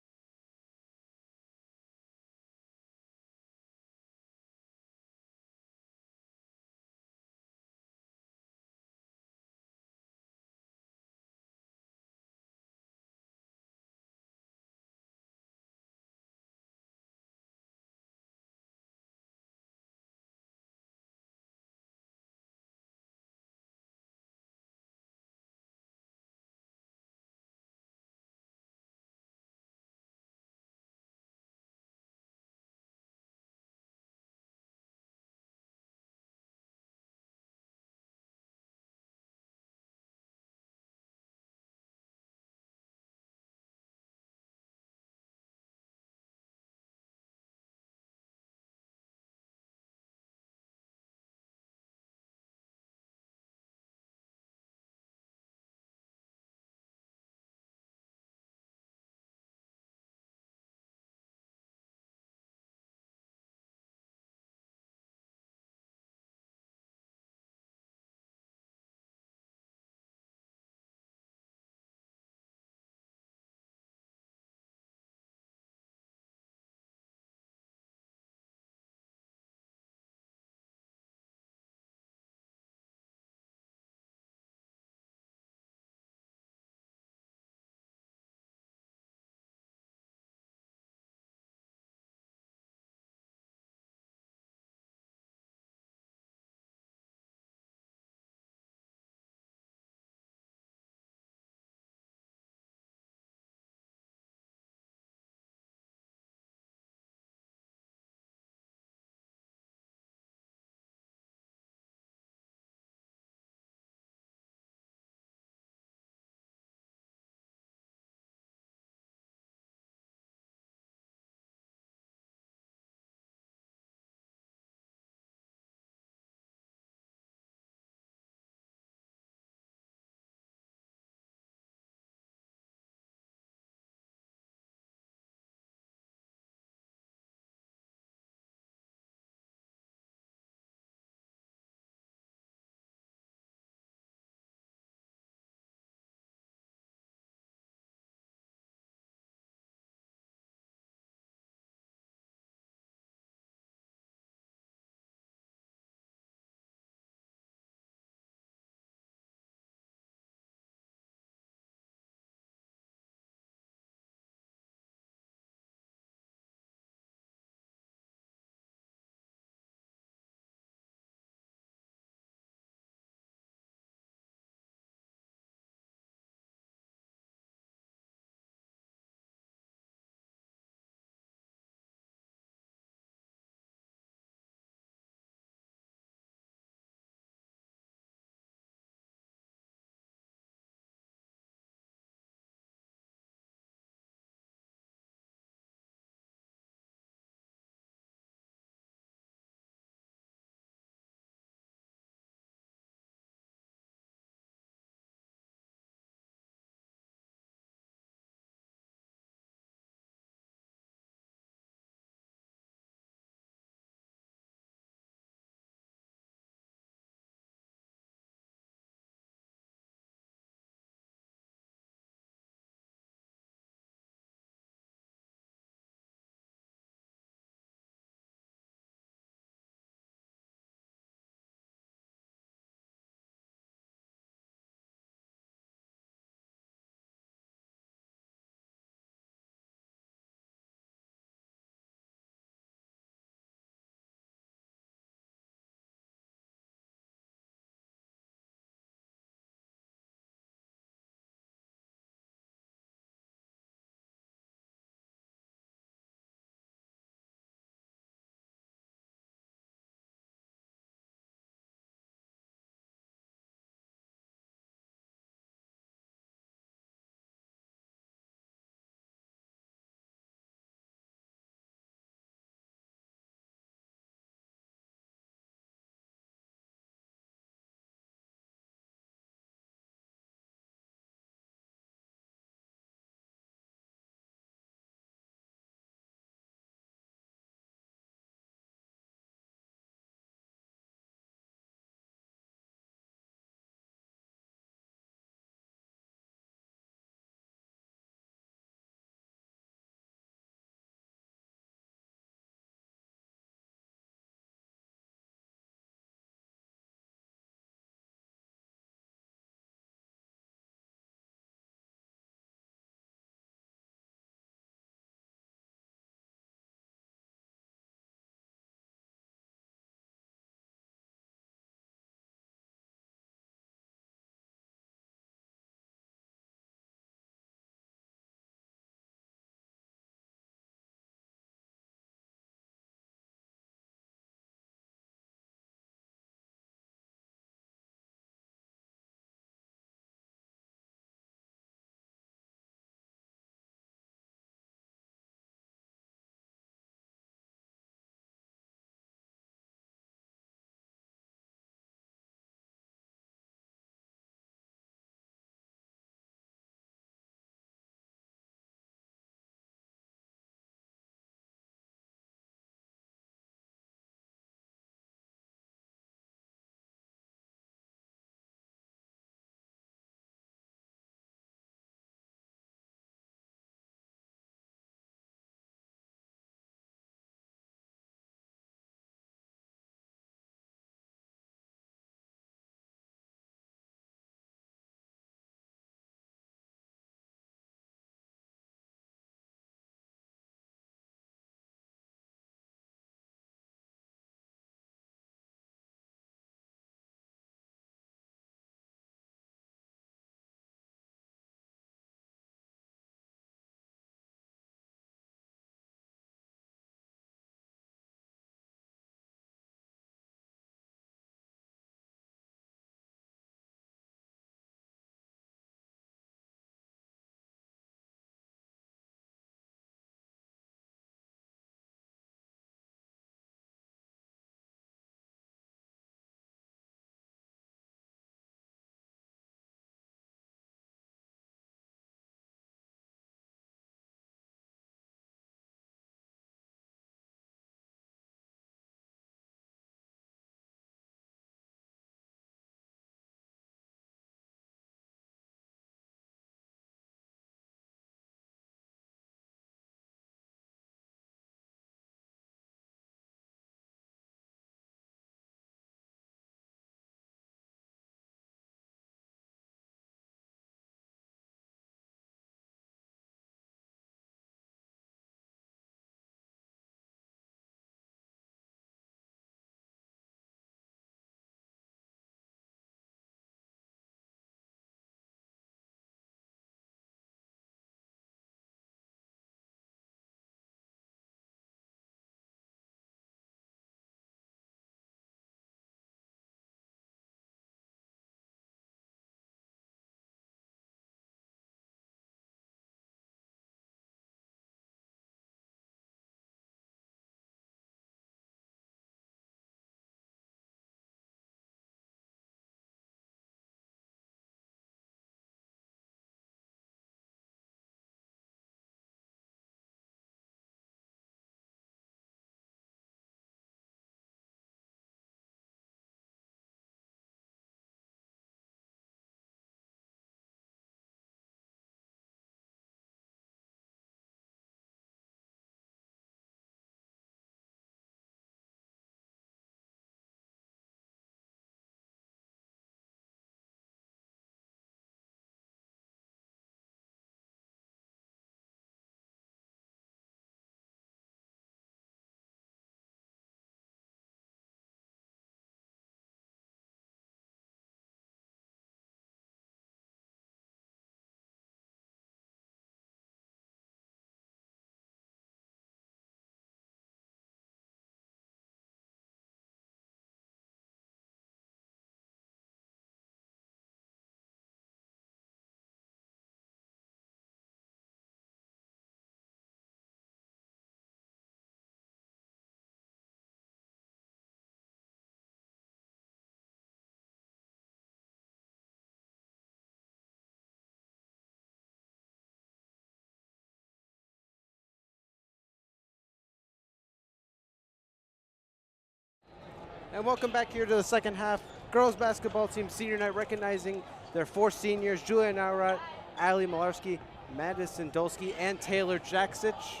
And welcome back here to the second half. Girls basketball team senior night recognizing their 4 seniors, Julia Nawrot, Allie Mularski, Madison Dulski, and Taylor Jaksich.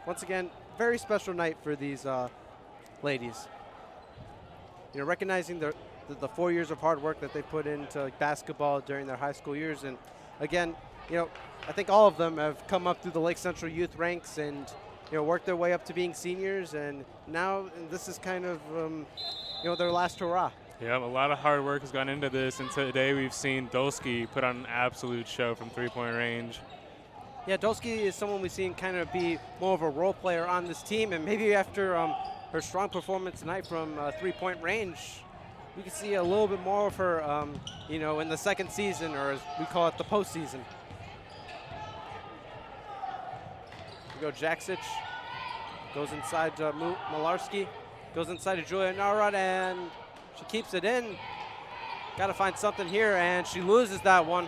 Once again, very special night for these ladies. Recognizing the 4 years of hard work that they put into basketball during their high school years. And again, I think all of them have come up through the Lake Central youth ranks and worked their way up to being seniors, and now this is kind of their last hurrah. Yeah, a lot of hard work has gone into this, and today we've seen Dulski put on an absolute show from three-point range. Yeah, Dulski is someone we've seen kind of be more of a role player on this team, and maybe after her strong performance tonight from three-point range, we can see a little bit more of her, in the second season, or as we call it, the postseason. We go Jaksich, goes inside to Malarkey, goes inside to Julia Nawrot, and she keeps it in. Got to find something here, and she loses that one.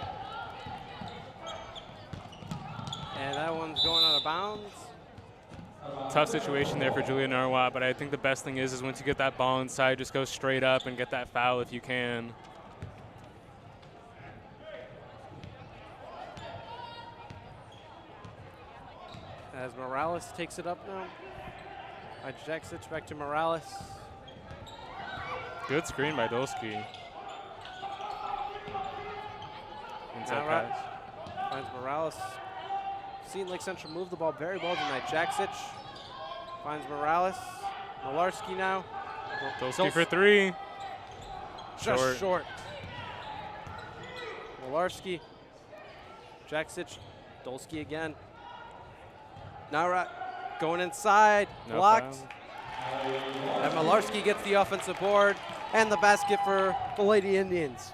And that one's going out of bounds. Tough situation there for Julia Nawrot, but I think the best thing is once you get that ball inside, just go straight up and get that foul if you can. As Morales takes it up now. Jaksich back to Morales. Good screen by Dulski. Inside Nawrot pass. finds Morales. Seen Lake Central move the ball very well tonight. Jaksich finds Morales. Mularski now. Dulski for three. Just short. Mularski. Jaksich. Dulski again. Nawrot going inside. No blocked. foul. And Mularski gets the offensive board and the basket for the Lady Indians.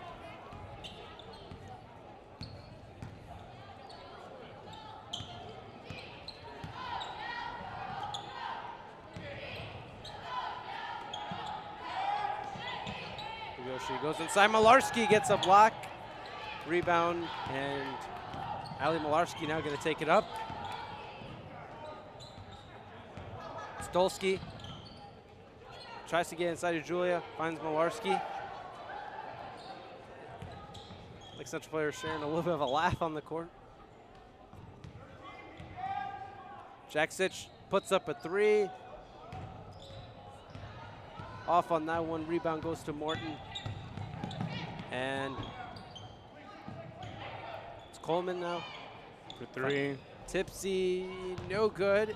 She goes inside. Mularski gets a block. Rebound, and Ally Mularski now going to take it up. Dulski tries to get inside of Julia, finds Mularski. Lake Central players sharing a little bit of a laugh on the court. Jaksich puts up a three. Off on that one, rebound goes to Morton. And it's Coleman now. For three. Tipsy, no good.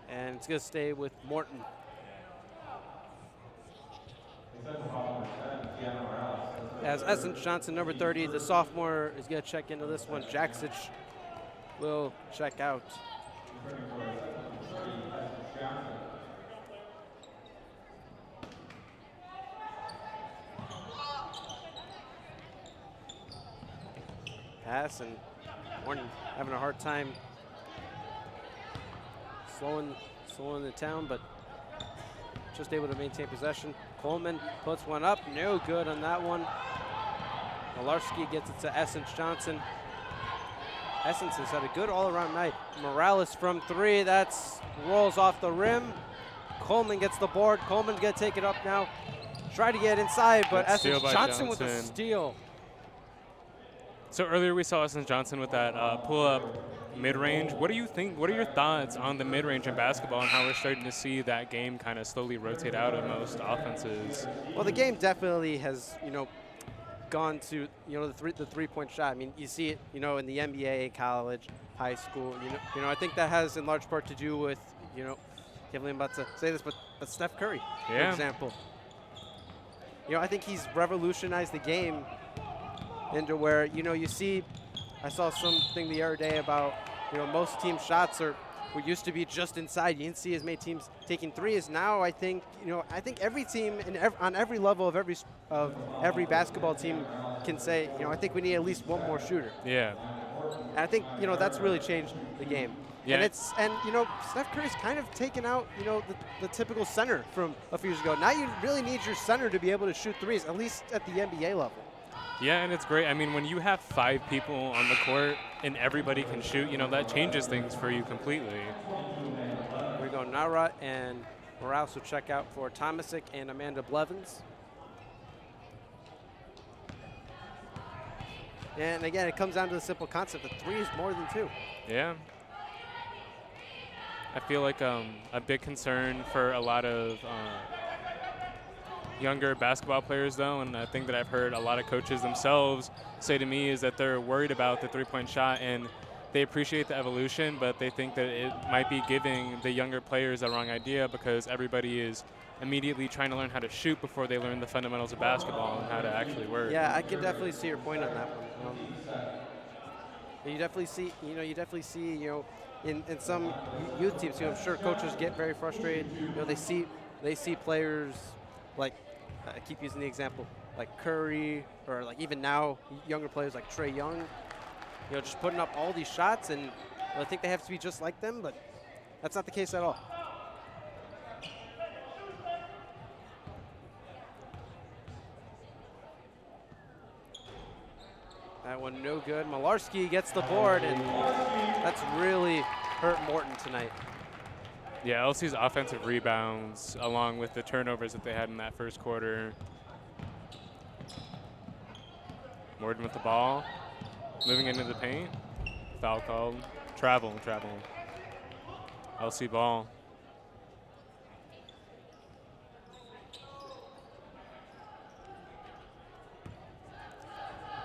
And it's going to stay with Morton. As Essence Johnson, number 30, the sophomore, is going to check into this one. Jaksich will check out. Pass, and Morton having a hard time slowing it down, but just able to maintain possession. Coleman puts one up, no good on that one. Mularski gets it to Essence Johnson. Essence has had a good all-around night. Morales from three, that's rolls off the rim. Coleman gets the board. Coleman's gonna take it up now. Try to get inside, but Essence Johnson with a steal. So earlier we saw Essence Johnson with that pull-up mid-range. What do you think? What are your thoughts on the mid-range in basketball and how we're starting to see that game kind of slowly rotate out of most offenses? Well, the game definitely has, gone to, the three-point shot. I mean, you see it, in the NBA, college, high school. I think that has in large part to do with, can't believe I'm about to say this, but Steph Curry, for example. I think he's revolutionized the game into where, you see, I saw something the other day about, most team shots would used to be just inside. You didn't see as many teams taking threes. Now I think, every team on every level of every basketball team can say, I think we need at least one more shooter. Yeah. And I think, that's really changed the game. Yeah. And Steph Curry's kind of taken out, the typical center from a few years ago. Now you really need your center to be able to shoot threes, at least at the NBA level. Yeah, and it's great. I mean, when you have 5 people on the court and everybody can shoot, you know, that changes things for you completely. Here we go. Nawrot and Morales will check out for Tomasic and Amanda Blevins. And again, it comes down to the simple concept that 3 is more than 2. Yeah. I feel like a big concern for a lot of younger basketball players, though, and I think that I've heard a lot of coaches themselves say to me is that they're worried about the three-point shot, and they appreciate the evolution, but they think that it might be giving the younger players the wrong idea because everybody is immediately trying to learn how to shoot before they learn the fundamentals of basketball and how to actually work. Yeah, I can definitely see your point on that one. You definitely see, in some youth teams, I'm sure coaches get very frustrated. They see players like, I keep using the example, like Curry, or like even now younger players like Trae Young, just putting up all these shots, and I think they have to be just like them, but that's not the case at all. That one no good. Mularski gets the board, and that's really hurt Morton tonight. Yeah, LC's offensive rebounds, along with the turnovers that they had in that first quarter. Morton with the ball, moving into the paint. Foul called. Travel. LC ball.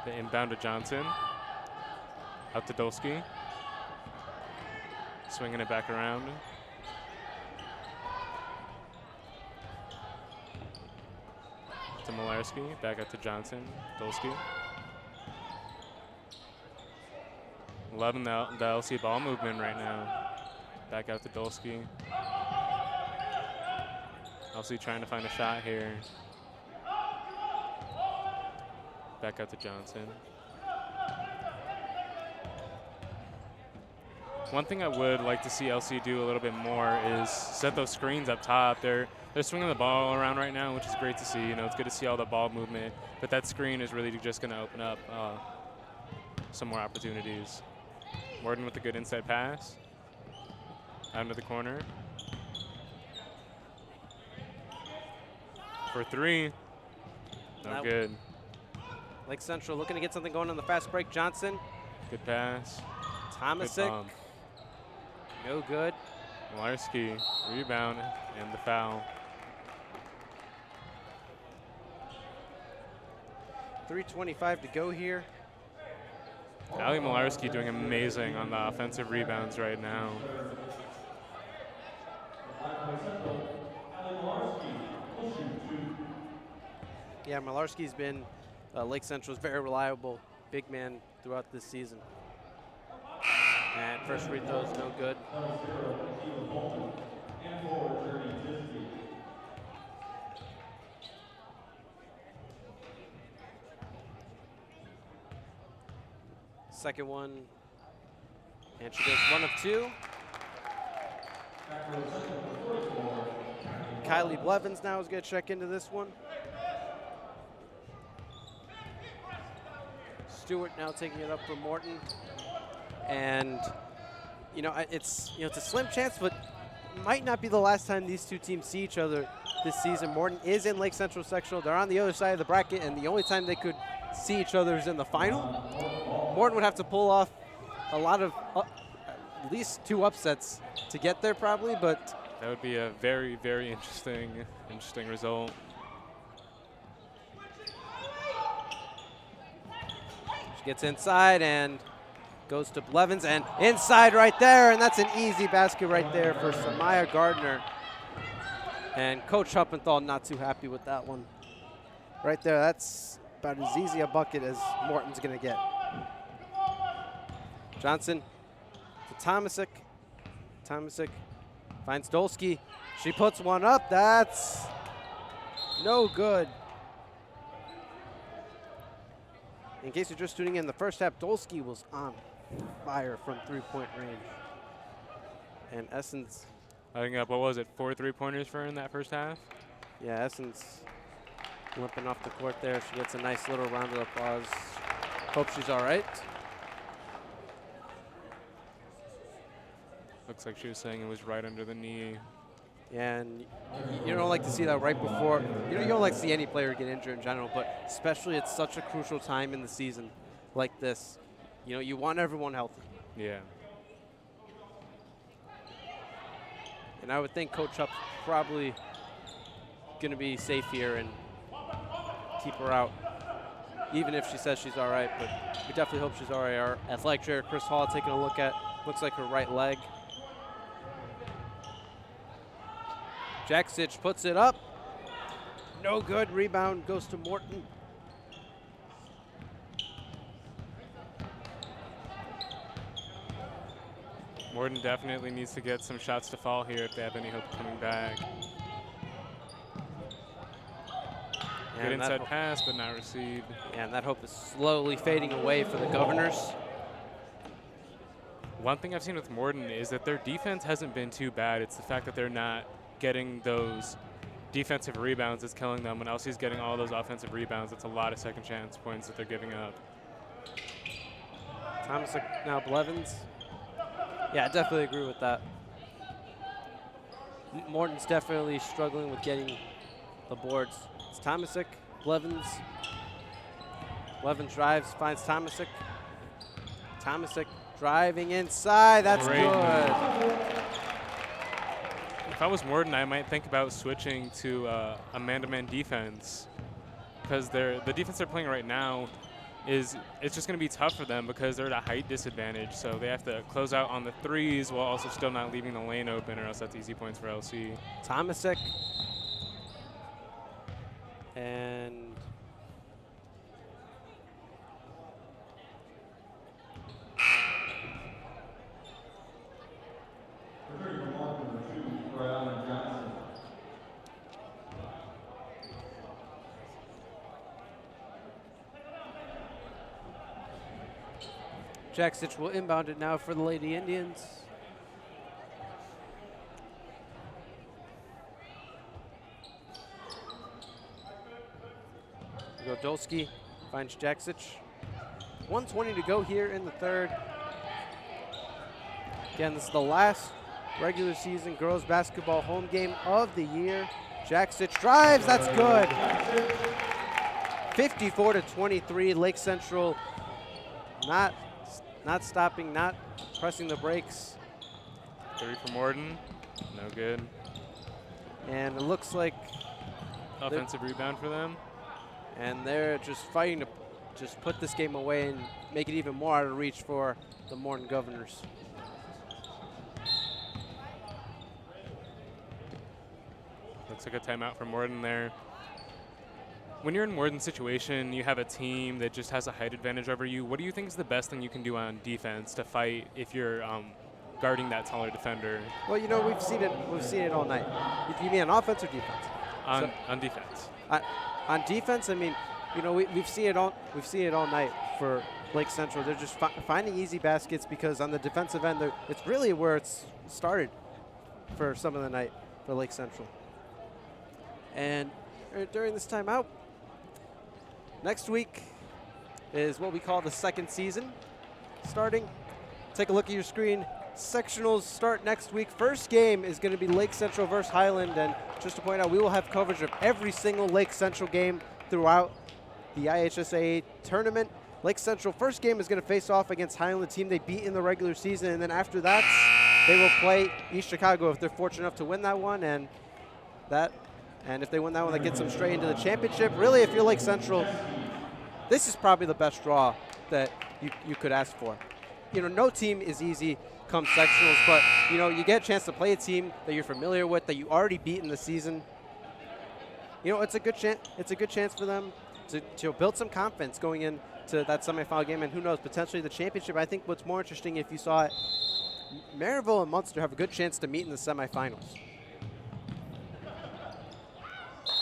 The inbound to Johnson. Out to Dulski. Swinging it back around. To Mularski, back out to Johnson. Dulski. Loving the LC ball movement right now. Back out to Dulski. LC trying to find a shot here. Back out to Johnson. One thing I would like to see LC do a little bit more is set those screens up top. They're swinging the ball around right now, which is great to see. It's good to see all the ball movement, but that screen is really just going to open up some more opportunities. Morton with a good inside pass. Out into the corner. For 3. No good. Lake Central looking to get something going on the fast break. Johnson. Good pass. Tomasic. No good. Mularski, rebound, and the foul. 3:25 to go here. Ally Malarkey doing amazing on the offensive rebounds right now. Yeah, Malarski's been Lake Central's very reliable big man throughout this season. And first free throw is no good. Second one, and she goes 1 of 2. Kylie Blevins now is going to check into this one. Stewart now taking it up for Morton. And, it's a slim chance, but might not be the last time these two teams see each other this season. Morton is in Lake Central Sectional. They're on the other side of the bracket, and the only time they could see each other is in the final. Morton would have to pull off a lot of, at least 2 upsets to get there probably, but. That would be a very, very interesting result. She gets inside and goes to Blevins, and inside right there, and that's an easy basket right there for Samaya Gardner. And Coach Huppenthal not too happy with that one. Right there, that's about as easy a bucket as Morton's gonna get. Johnson to Tomasic. Tomasic finds Dulski. She puts one up. That's no good. In case you're just tuning in, the first half, Dulski was on fire from 3-point range. And Essence. I think, what was it, 4 3-pointers for her in that first half? Yeah, Essence Limping off the court there. She gets a nice little round of applause. Hope she's all right. Looks like she was saying it was right under the knee. And you don't like to see that right before. You don't like to see any player get injured in general, but especially at such a crucial time in the season like this. You want everyone healthy. Yeah. And I would think Coach Hupp's probably going to be safe here and keep her out, even if she says she's all right. But we definitely hope she's all right. Our athletic director, Chris Hall, taking a look at, looks like her right leg. Jaksich puts it up. No good. Rebound goes to Morton. Morton definitely needs to get some shots to fall here if they have any hope of coming back. Good inside pass, but not received. And that hope is slowly fading away for the Governors. One thing I've seen with Morton is that their defense hasn't been too bad. It's the fact that they're not getting those defensive rebounds that's killing them. When LC's getting all those offensive rebounds, it's a lot of second chance points that they're giving up. Thomas now Blevins. Yeah, I definitely agree with that. Morton's definitely struggling with getting the boards. It's Tomasic, Blevins. Blevins drives, finds Tomasic. Tomasic driving inside, that's Great good. If I was Morton, I might think about switching to a man-to-man defense, because the defense they're playing right now it's just going to be tough for them because they're at a height disadvantage. So they have to close out on the threes while also still not leaving the lane open, or else that's easy points for LC. Tomasic. And Jaksich will inbound it now for the Lady Indians. Dulski finds Jaksich. 1:20 to go here in the third. Again, this is the last regular season girls basketball home game of the year. Jaksich drives, that's good. 54-23, Lake Central not stopping, not pressing the brakes. 3 for Morton, no good. And it looks like Offensive rebound for them. and they're just fighting to just put this game away and make it even more out of reach for the Morton Governors. Looks like a timeout for Morton there. When you're in Morton's situation, you have a team that just has a height advantage over you. What do you think is the best thing you can do on defense to fight if you're guarding that taller defender? Well, we've seen it all night. If you mean on offense or defense? On defense. On defense, I mean, we've seen it all night for Lake Central. They're just finding easy baskets because on the defensive end, it's really where it's started for some of the night for Lake Central. And during this timeout, next week is what we call the second season starting. Take a look at your screen. Sectionals start next week. First game is going to be Lake Central versus Highland. And just to point out, we will have coverage of every single Lake Central game throughout the IHSAA tournament. Lake Central first game is going to face off against Highland, the team they beat in the regular season. And then after that, they will play East Chicago if they're fortunate enough to win that one. And if they win that one, that gets them straight into the championship. Really, if you're Lake Central, this is probably the best draw that you could ask for. No team is easy come sectionals, but you get a chance to play a team that you're familiar with, that you already beat in the season. It's a good chance. It's a good chance for them to build some confidence going into that semifinal game, and who knows, potentially the championship. I think what's more interesting, if you saw it, Maryville and Munster have a good chance to meet in the semifinals.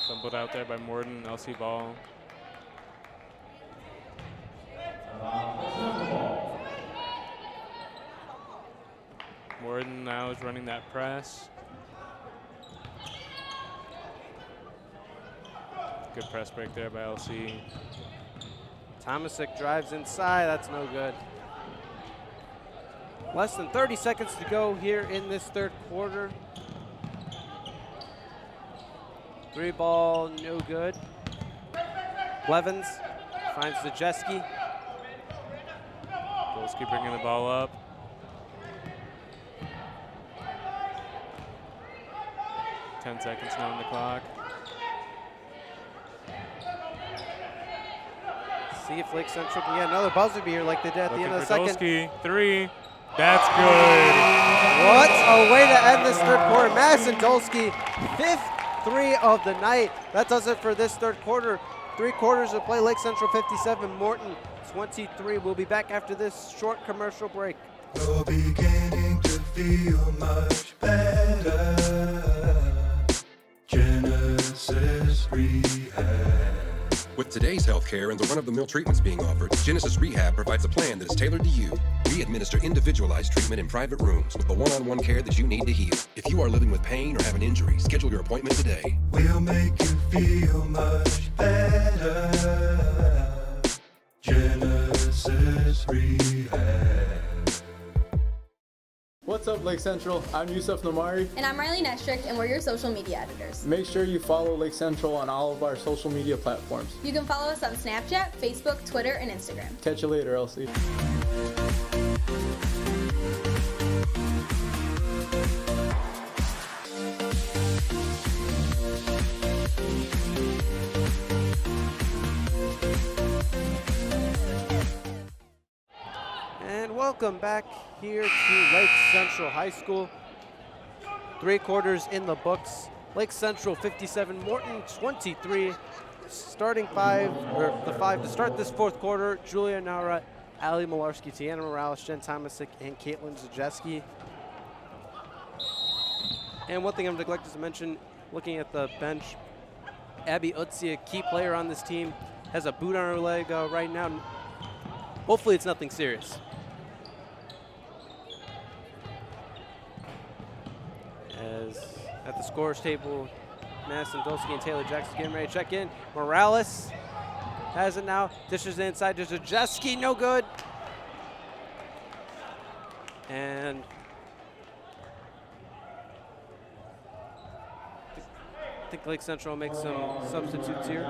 Fumbled out there by Morton, LC ball. Morton now is running that press. Good press break there by LC. Tomasic drives inside. That's no good. Less than 30 seconds to go here in this third quarter. 3 ball, no good. Blevins finds Zajeski. Dulski bringing the ball up. Ten seconds now on the clock. See if Lake Central can get another buzzer beater like they did at the end of the second. Dulski, 3. That's good. What a way to end this third quarter. Madison Dulski, 5th 3 of the night. That does it for this third quarter. 3 quarters of play. Lake Central 57, Morton 23. We'll be back after this short commercial break. You're beginning to feel much better. Genesis Rehab. With today's healthcare and the run-of-the-mill treatments being offered, Genesis Rehab provides a plan that is tailored to you. We administer individualized treatment in private rooms with the one-on-one care that you need to heal. If you are living with pain or have an injury, schedule your appointment today. We'll make you feel much better. Genesis Rehab. What's up, Lake Central? I'm Yusuf Nomari. And I'm Riley Nestrick, and we're your social media editors. Make sure you follow Lake Central on all of our social media platforms. You can follow us on Snapchat, Facebook, Twitter, and Instagram. Catch you later, LC. And welcome back here to Lake Central High School. 3 quarters in the books. Lake Central 57, Morton 23. Starting 5, or the 5 to start this fourth quarter, Julia Nawrot, Allie Mularski, Tiana Morales, Jen Tomasic, and Caitlin Zajeski. And one thing I'm neglected to mention, looking at the bench, Abby Utsi, a key player on this team, has a boot on her leg right now. Hopefully it's nothing serious. As at the scorers table, Madison Dulski and Taylor Jackson getting ready to check in. Morales has it now. Dishes it inside to Zajeski, no good. And I think Lake Central will make some substitutes here.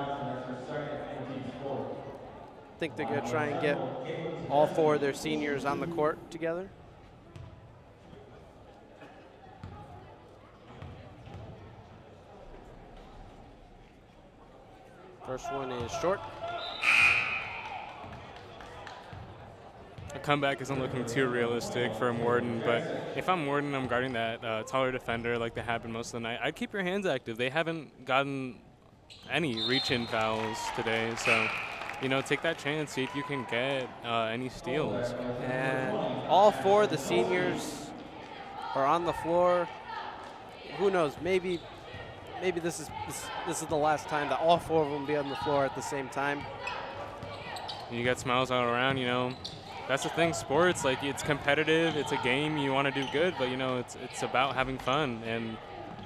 I think they're going to try and get all 4 of their seniors on the court together. First one is short. A comeback isn't looking too realistic for Morton, but if I'm Morton, I'm guarding that taller defender like they have been most of the night. I'd keep your hands active. They haven't gotten any reach-in fouls today, so take that chance, see if you can get any steals. And all 4 of the seniors are on the floor. Who knows? Maybe this is the last time that all 4 of them will be on the floor at the same time. You got smiles all around. That's the thing. Sports, like, it's competitive. It's a game. You want to do good, but it's about having fun. And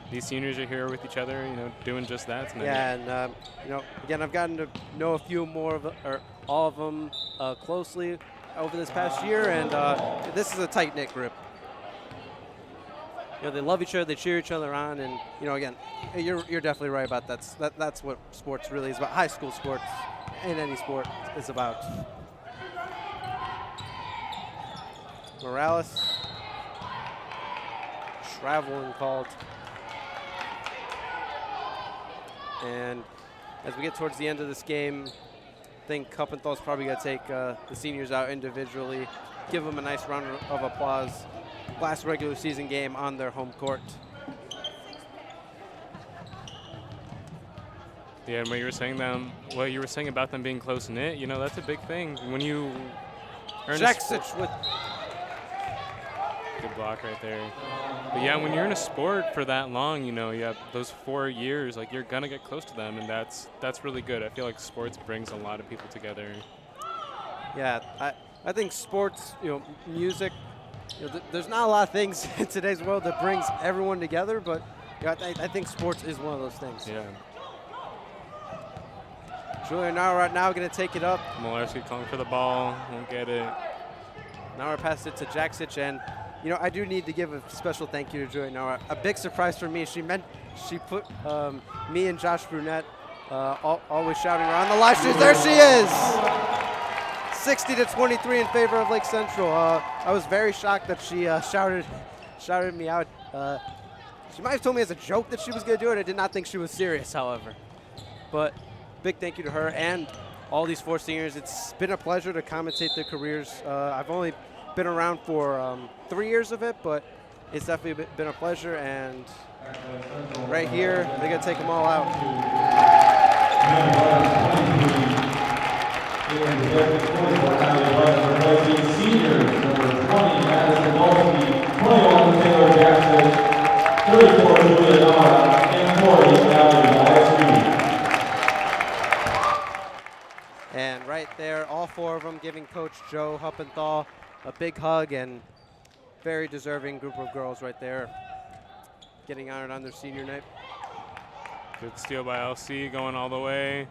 these seniors are here with each other, doing just that tonight. Yeah, and again, I've gotten to know a few more of all of them closely over this past year, and this is a tight-knit group. They love each other, they cheer each other on, and again, you're definitely right about that. That's what sports really is about. High school sports, and any sport is about. Morales, traveling called. And as we get towards the end of this game, I think Kuppenthal's probably going to take the seniors out individually, give them a nice round of applause. Last regular season game on their home court. Yeah, and what you were saying about them being close knit, that's a big thing. When you earn Jaksich with good block right there. But yeah, when you're in a sport for that long, you have those 4 years, like, you're gonna get close to them, and that's really good. I feel like sports brings a lot of people together. Yeah, I think sports, music. There's not a lot of things in today's world that brings everyone together, but I think sports is one of those things. Yeah. Julia Nawrot now going to take it up. Mularski calling for the ball, won't get it. Nawrot passed it to Jaksich, and I do need to give a special thank you to Julia Nawrot. A big surprise for me. She put me and Josh Brunette always shouting her on the live streams. There she is. 60-23 in favor of Lake Central. I was very shocked that she shouted me out. She might have told me as a joke that she was going to do it. I did not think she was serious, however. But big thank you to her and all these 4 seniors. It's been a pleasure to commentate their careers. I've only been around for 3 years of it, but it's definitely been a pleasure. And right here, they're going to take them all out. Seniors, number 20, Madison Dulski, 21, Taylor Jaksich, 34, Julia Nawrot, and 40, Allie Mularski. And right there, all 4 of them giving Coach Joe Huppenthal a big hug, and very deserving group of girls right there getting honored on their senior night. Good steal by LC, going all the way.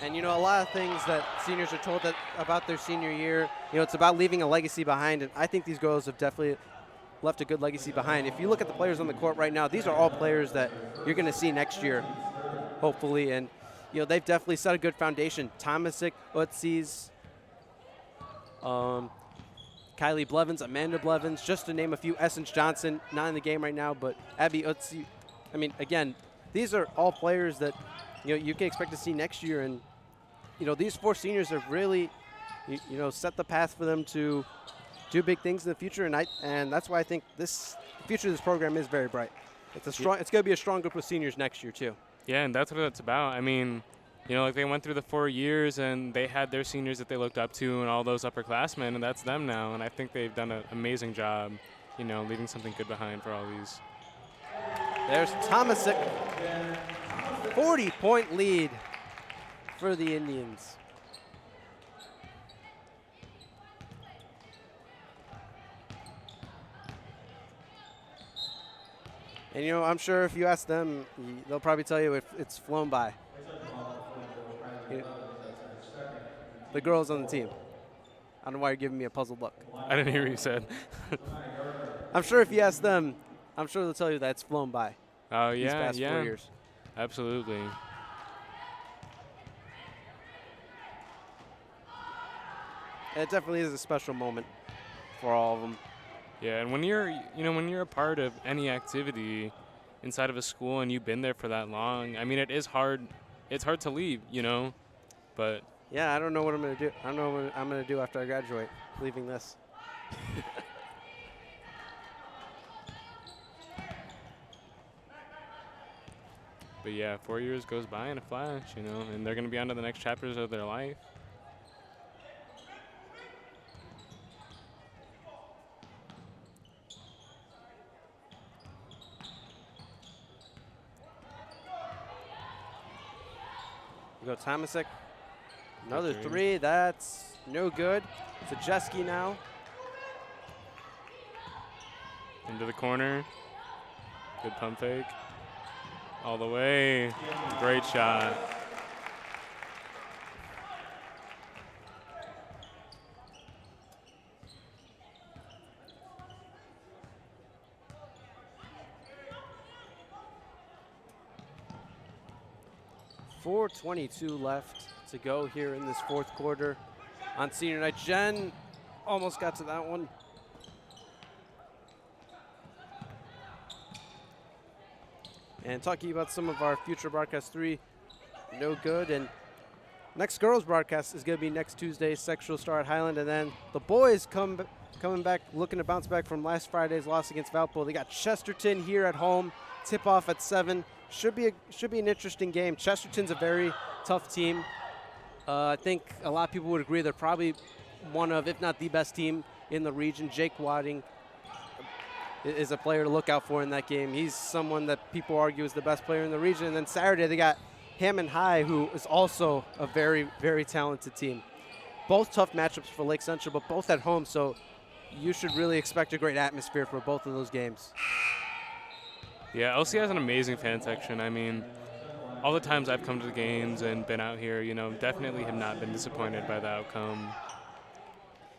And a lot of things that seniors are told about their senior year, it's about leaving a legacy behind, and I think these girls have definitely left a good legacy behind. If you look at the players on the court right now, these are all players that you're going to see next year, hopefully, and they've definitely set a good foundation. Tomasic, Utsis, Kylie Blevins, Amanda Blevins, just to name a few. Essence Johnson, not in the game right now, but Abby Utsi. I mean, again, these are all players that you can expect to see next year, and these 4 seniors have really set the path for them to do big things in the future, and that's why I think the future of this program is very bright. It's going to be a strong group of seniors next year too. Yeah, and that's what it's about. I mean, like they went through the 4 years and they had their seniors that they looked up to and all those upperclassmen, and that's them now. And I think they've done an amazing job, leaving something good behind for all these. There's Tomasic. 40-point lead for the Indians. And I'm sure if you ask them, they'll probably tell you it's flown by. The girls on the team. I don't know why you're giving me a puzzled look. I didn't hear what you said. I'm sure if you ask them, I'm sure they'll tell you that it's flown by. Oh, these yeah, past 4 years. Absolutely. And it definitely is a special moment for all of them. Yeah, and when you're a part of any activity inside of a school and you've been there for that long, I mean, it is hard. It's hard to leave, but. Yeah, I don't know what I'm going to do. I don't know what I'm going to do after I graduate, leaving this. But yeah, 4 years goes by in a flash, and they're going to be on to the next chapters of their life. We go Tomasic. Another 3. That's no good. Zajeski now. Into the corner. Good pump fake. All the way. Great shot. .422 left to go here in this 4th quarter on senior night. Jen almost got to that one. And talking about some of our future broadcasts, 3, no good. And next girls broadcast is going to be next Tuesday, Sexual Star at Highland. And then the boys coming back, looking to bounce back from last Friday's loss against Valpo. They got Chesterton here at home, tip off at 7. Should be an interesting game. Chesterton's a very tough team. I think a lot of people would agree they're probably one of, if not the best team in the region. Jake Wadding is a player to look out for in that game. He's someone that people argue is the best player in the region. And then Saturday they got Hammond High, who is also a very, very talented team. Both tough matchups for Lake Central, but both at home, so you should really expect a great atmosphere for both of those games. Yeah, LC has an amazing fan section. I mean, all the times I've come to the games and been out here, you know, definitely have not been disappointed by the outcome.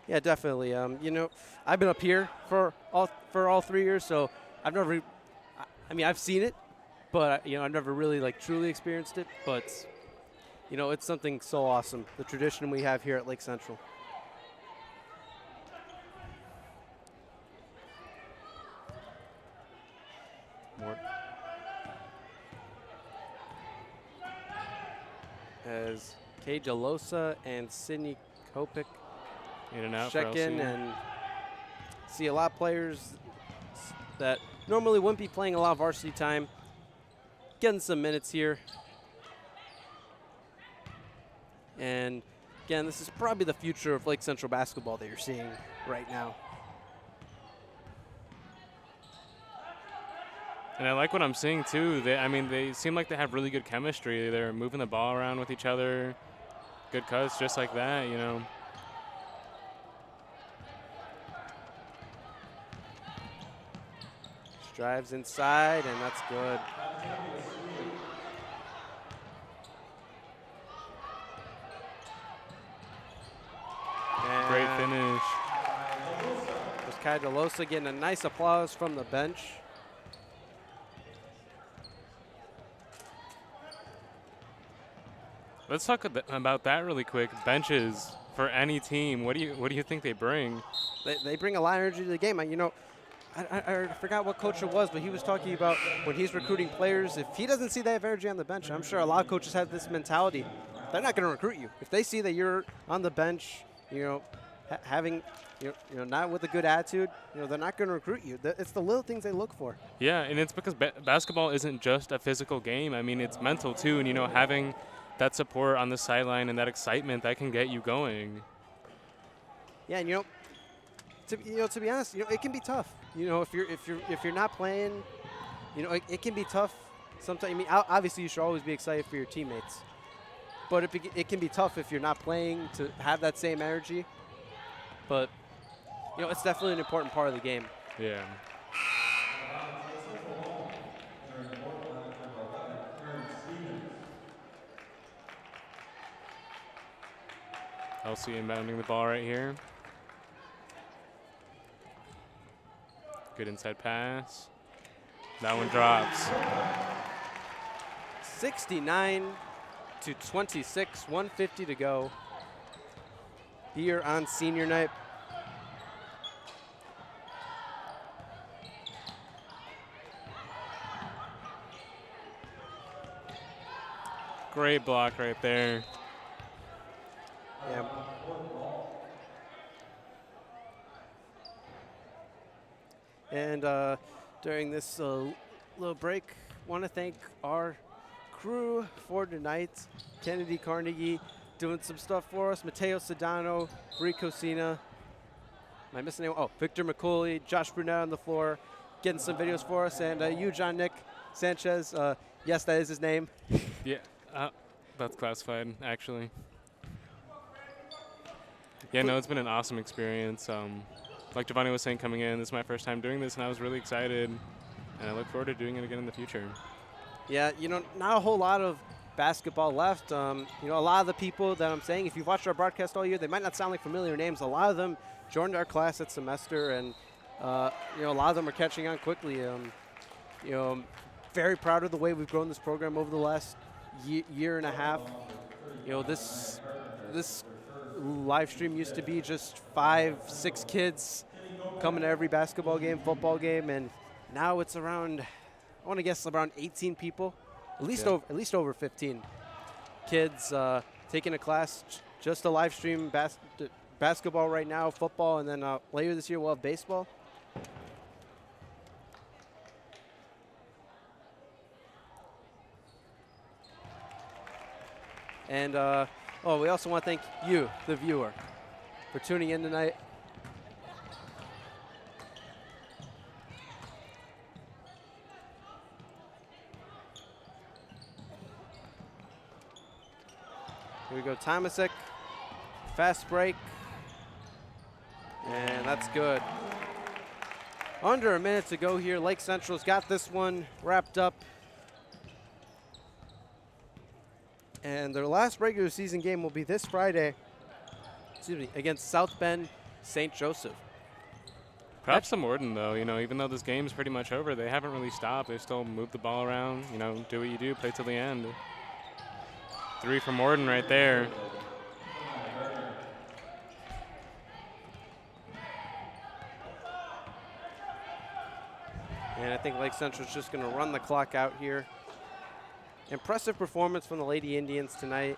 Yeah, definitely. You know, I've been up here for all 3 years, so I've never. I mean, I've seen it, but you know, I've never really like truly experienced it. But you know, it's something so awesome. The tradition we have here at Lake Central. More. As Kay DeLosa and Sydney Kopik In and out check for in LC. and see a lot of players that normally wouldn't be playing a lot of varsity time getting some minutes here. And again, this is probably the future of Lake Central basketball that you're seeing right now. And I like what I'm seeing too. They seem like they have really good chemistry. They're moving the ball around with each other. Good cuts, just like that, you know. Drives inside, and that's good. Great And finish. there's Kai DeLosa getting a nice applause from the bench. Let's talk about that really quick. Benches for any team. What do you think they bring? They bring a lot of energy to the game. You know, I forgot what coach it was, but he was talking about when he's recruiting players, if he doesn't see they have energy on the bench, I'm sure a lot of coaches have this mentality. They're not going to recruit you. If they see that you're on the bench, you know, having, you know, not with a good attitude, you know, they're not going to recruit you. It's the little things they look for. Yeah, and it's because basketball isn't just a physical game. I mean, it's mental too, and you know, having that support on the sideline and that excitement that can get you going. Yeah, and you know, to be honest, you know, it can be tough. You know, if you're not playing, you know, it can be tough. Sometimes, I mean, obviously you should always be excited for your teammates, but it can be tough if you're not playing to have that same energy. But you know, it's definitely an important part of the game. Yeah. LC inbounding the ball right here. Good inside pass. That one drops. 69 to 26, 150 to go here on senior night. Great block right there. Yeah. And during this little break, want to thank our crew for tonight. Kennedy Carnegie doing some stuff for us. Mateo Sedano, Brie Cosina. Am I missing anyone? Oh, Victor McCauley, Josh Brunette on the floor, getting some videos for us. And you, John Nick Sanchez. Yes, that is his name. Yeah, that's classified, actually. Yeah, no, it's been an awesome experience. Like Giovanni was saying coming in, this is my first time doing this, and I was really excited, and I look forward to doing it again in the future. Yeah, you know, not a whole lot of basketball left. You know, a lot of the people that I'm saying, if you've watched our broadcast all year, they might not sound like familiar names. A lot of them joined our class at semester, and, you know, a lot of them are catching on quickly. You know, I'm very proud of the way we've grown this program over the last year and a half. You know, this live stream used to be just 5-6 kids coming to every basketball game, football game, and now it's around, I want to guess around 18 people, at least over 15 kids taking a class, just a live stream basketball right now, football, and then later this year we'll have baseball. And we also want to thank you, the viewer, for tuning in tonight. Here we go, Tomasik, fast break, and that's good. Under a minute to go here. Lake Central's got this one wrapped up. And their last regular season game will be this Friday, against South Bend St. Joseph. Props to Morton, though. Even though this game's pretty much over, they haven't really stopped. They still move the ball around. Do what you do, play till the end. 3 for Morton right there. And I think Lake Central's just going to run the clock out here. Impressive performance from the Lady Indians tonight.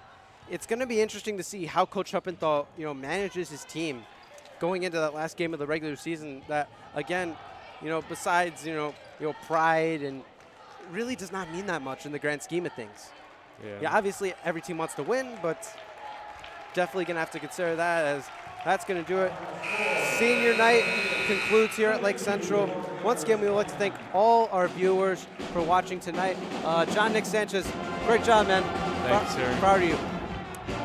It's going to be interesting to see how Coach Huppenthal, manages his team going into that last game of the regular season. That again, besides pride, and really does not mean that much in the grand scheme of things. Yeah, obviously every team wants to win, but definitely going to have to consider that, as that's going to do it. Senior night concludes here at Lake Central. Once again, we would like to thank all our viewers for watching tonight. John Nick Sanchez, great job, man. Thanks, sir. Proud of you.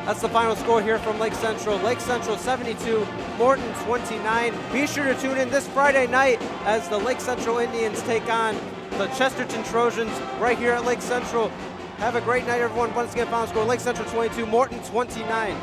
That's the final score here from Lake Central. Lake Central 72, Morton 29. Be sure to tune in this Friday night as the Lake Central Indians take on the Chesterton Trojans right here at Lake Central. Have a great night, everyone. Once again, final score, Lake Central 22, Morton 29.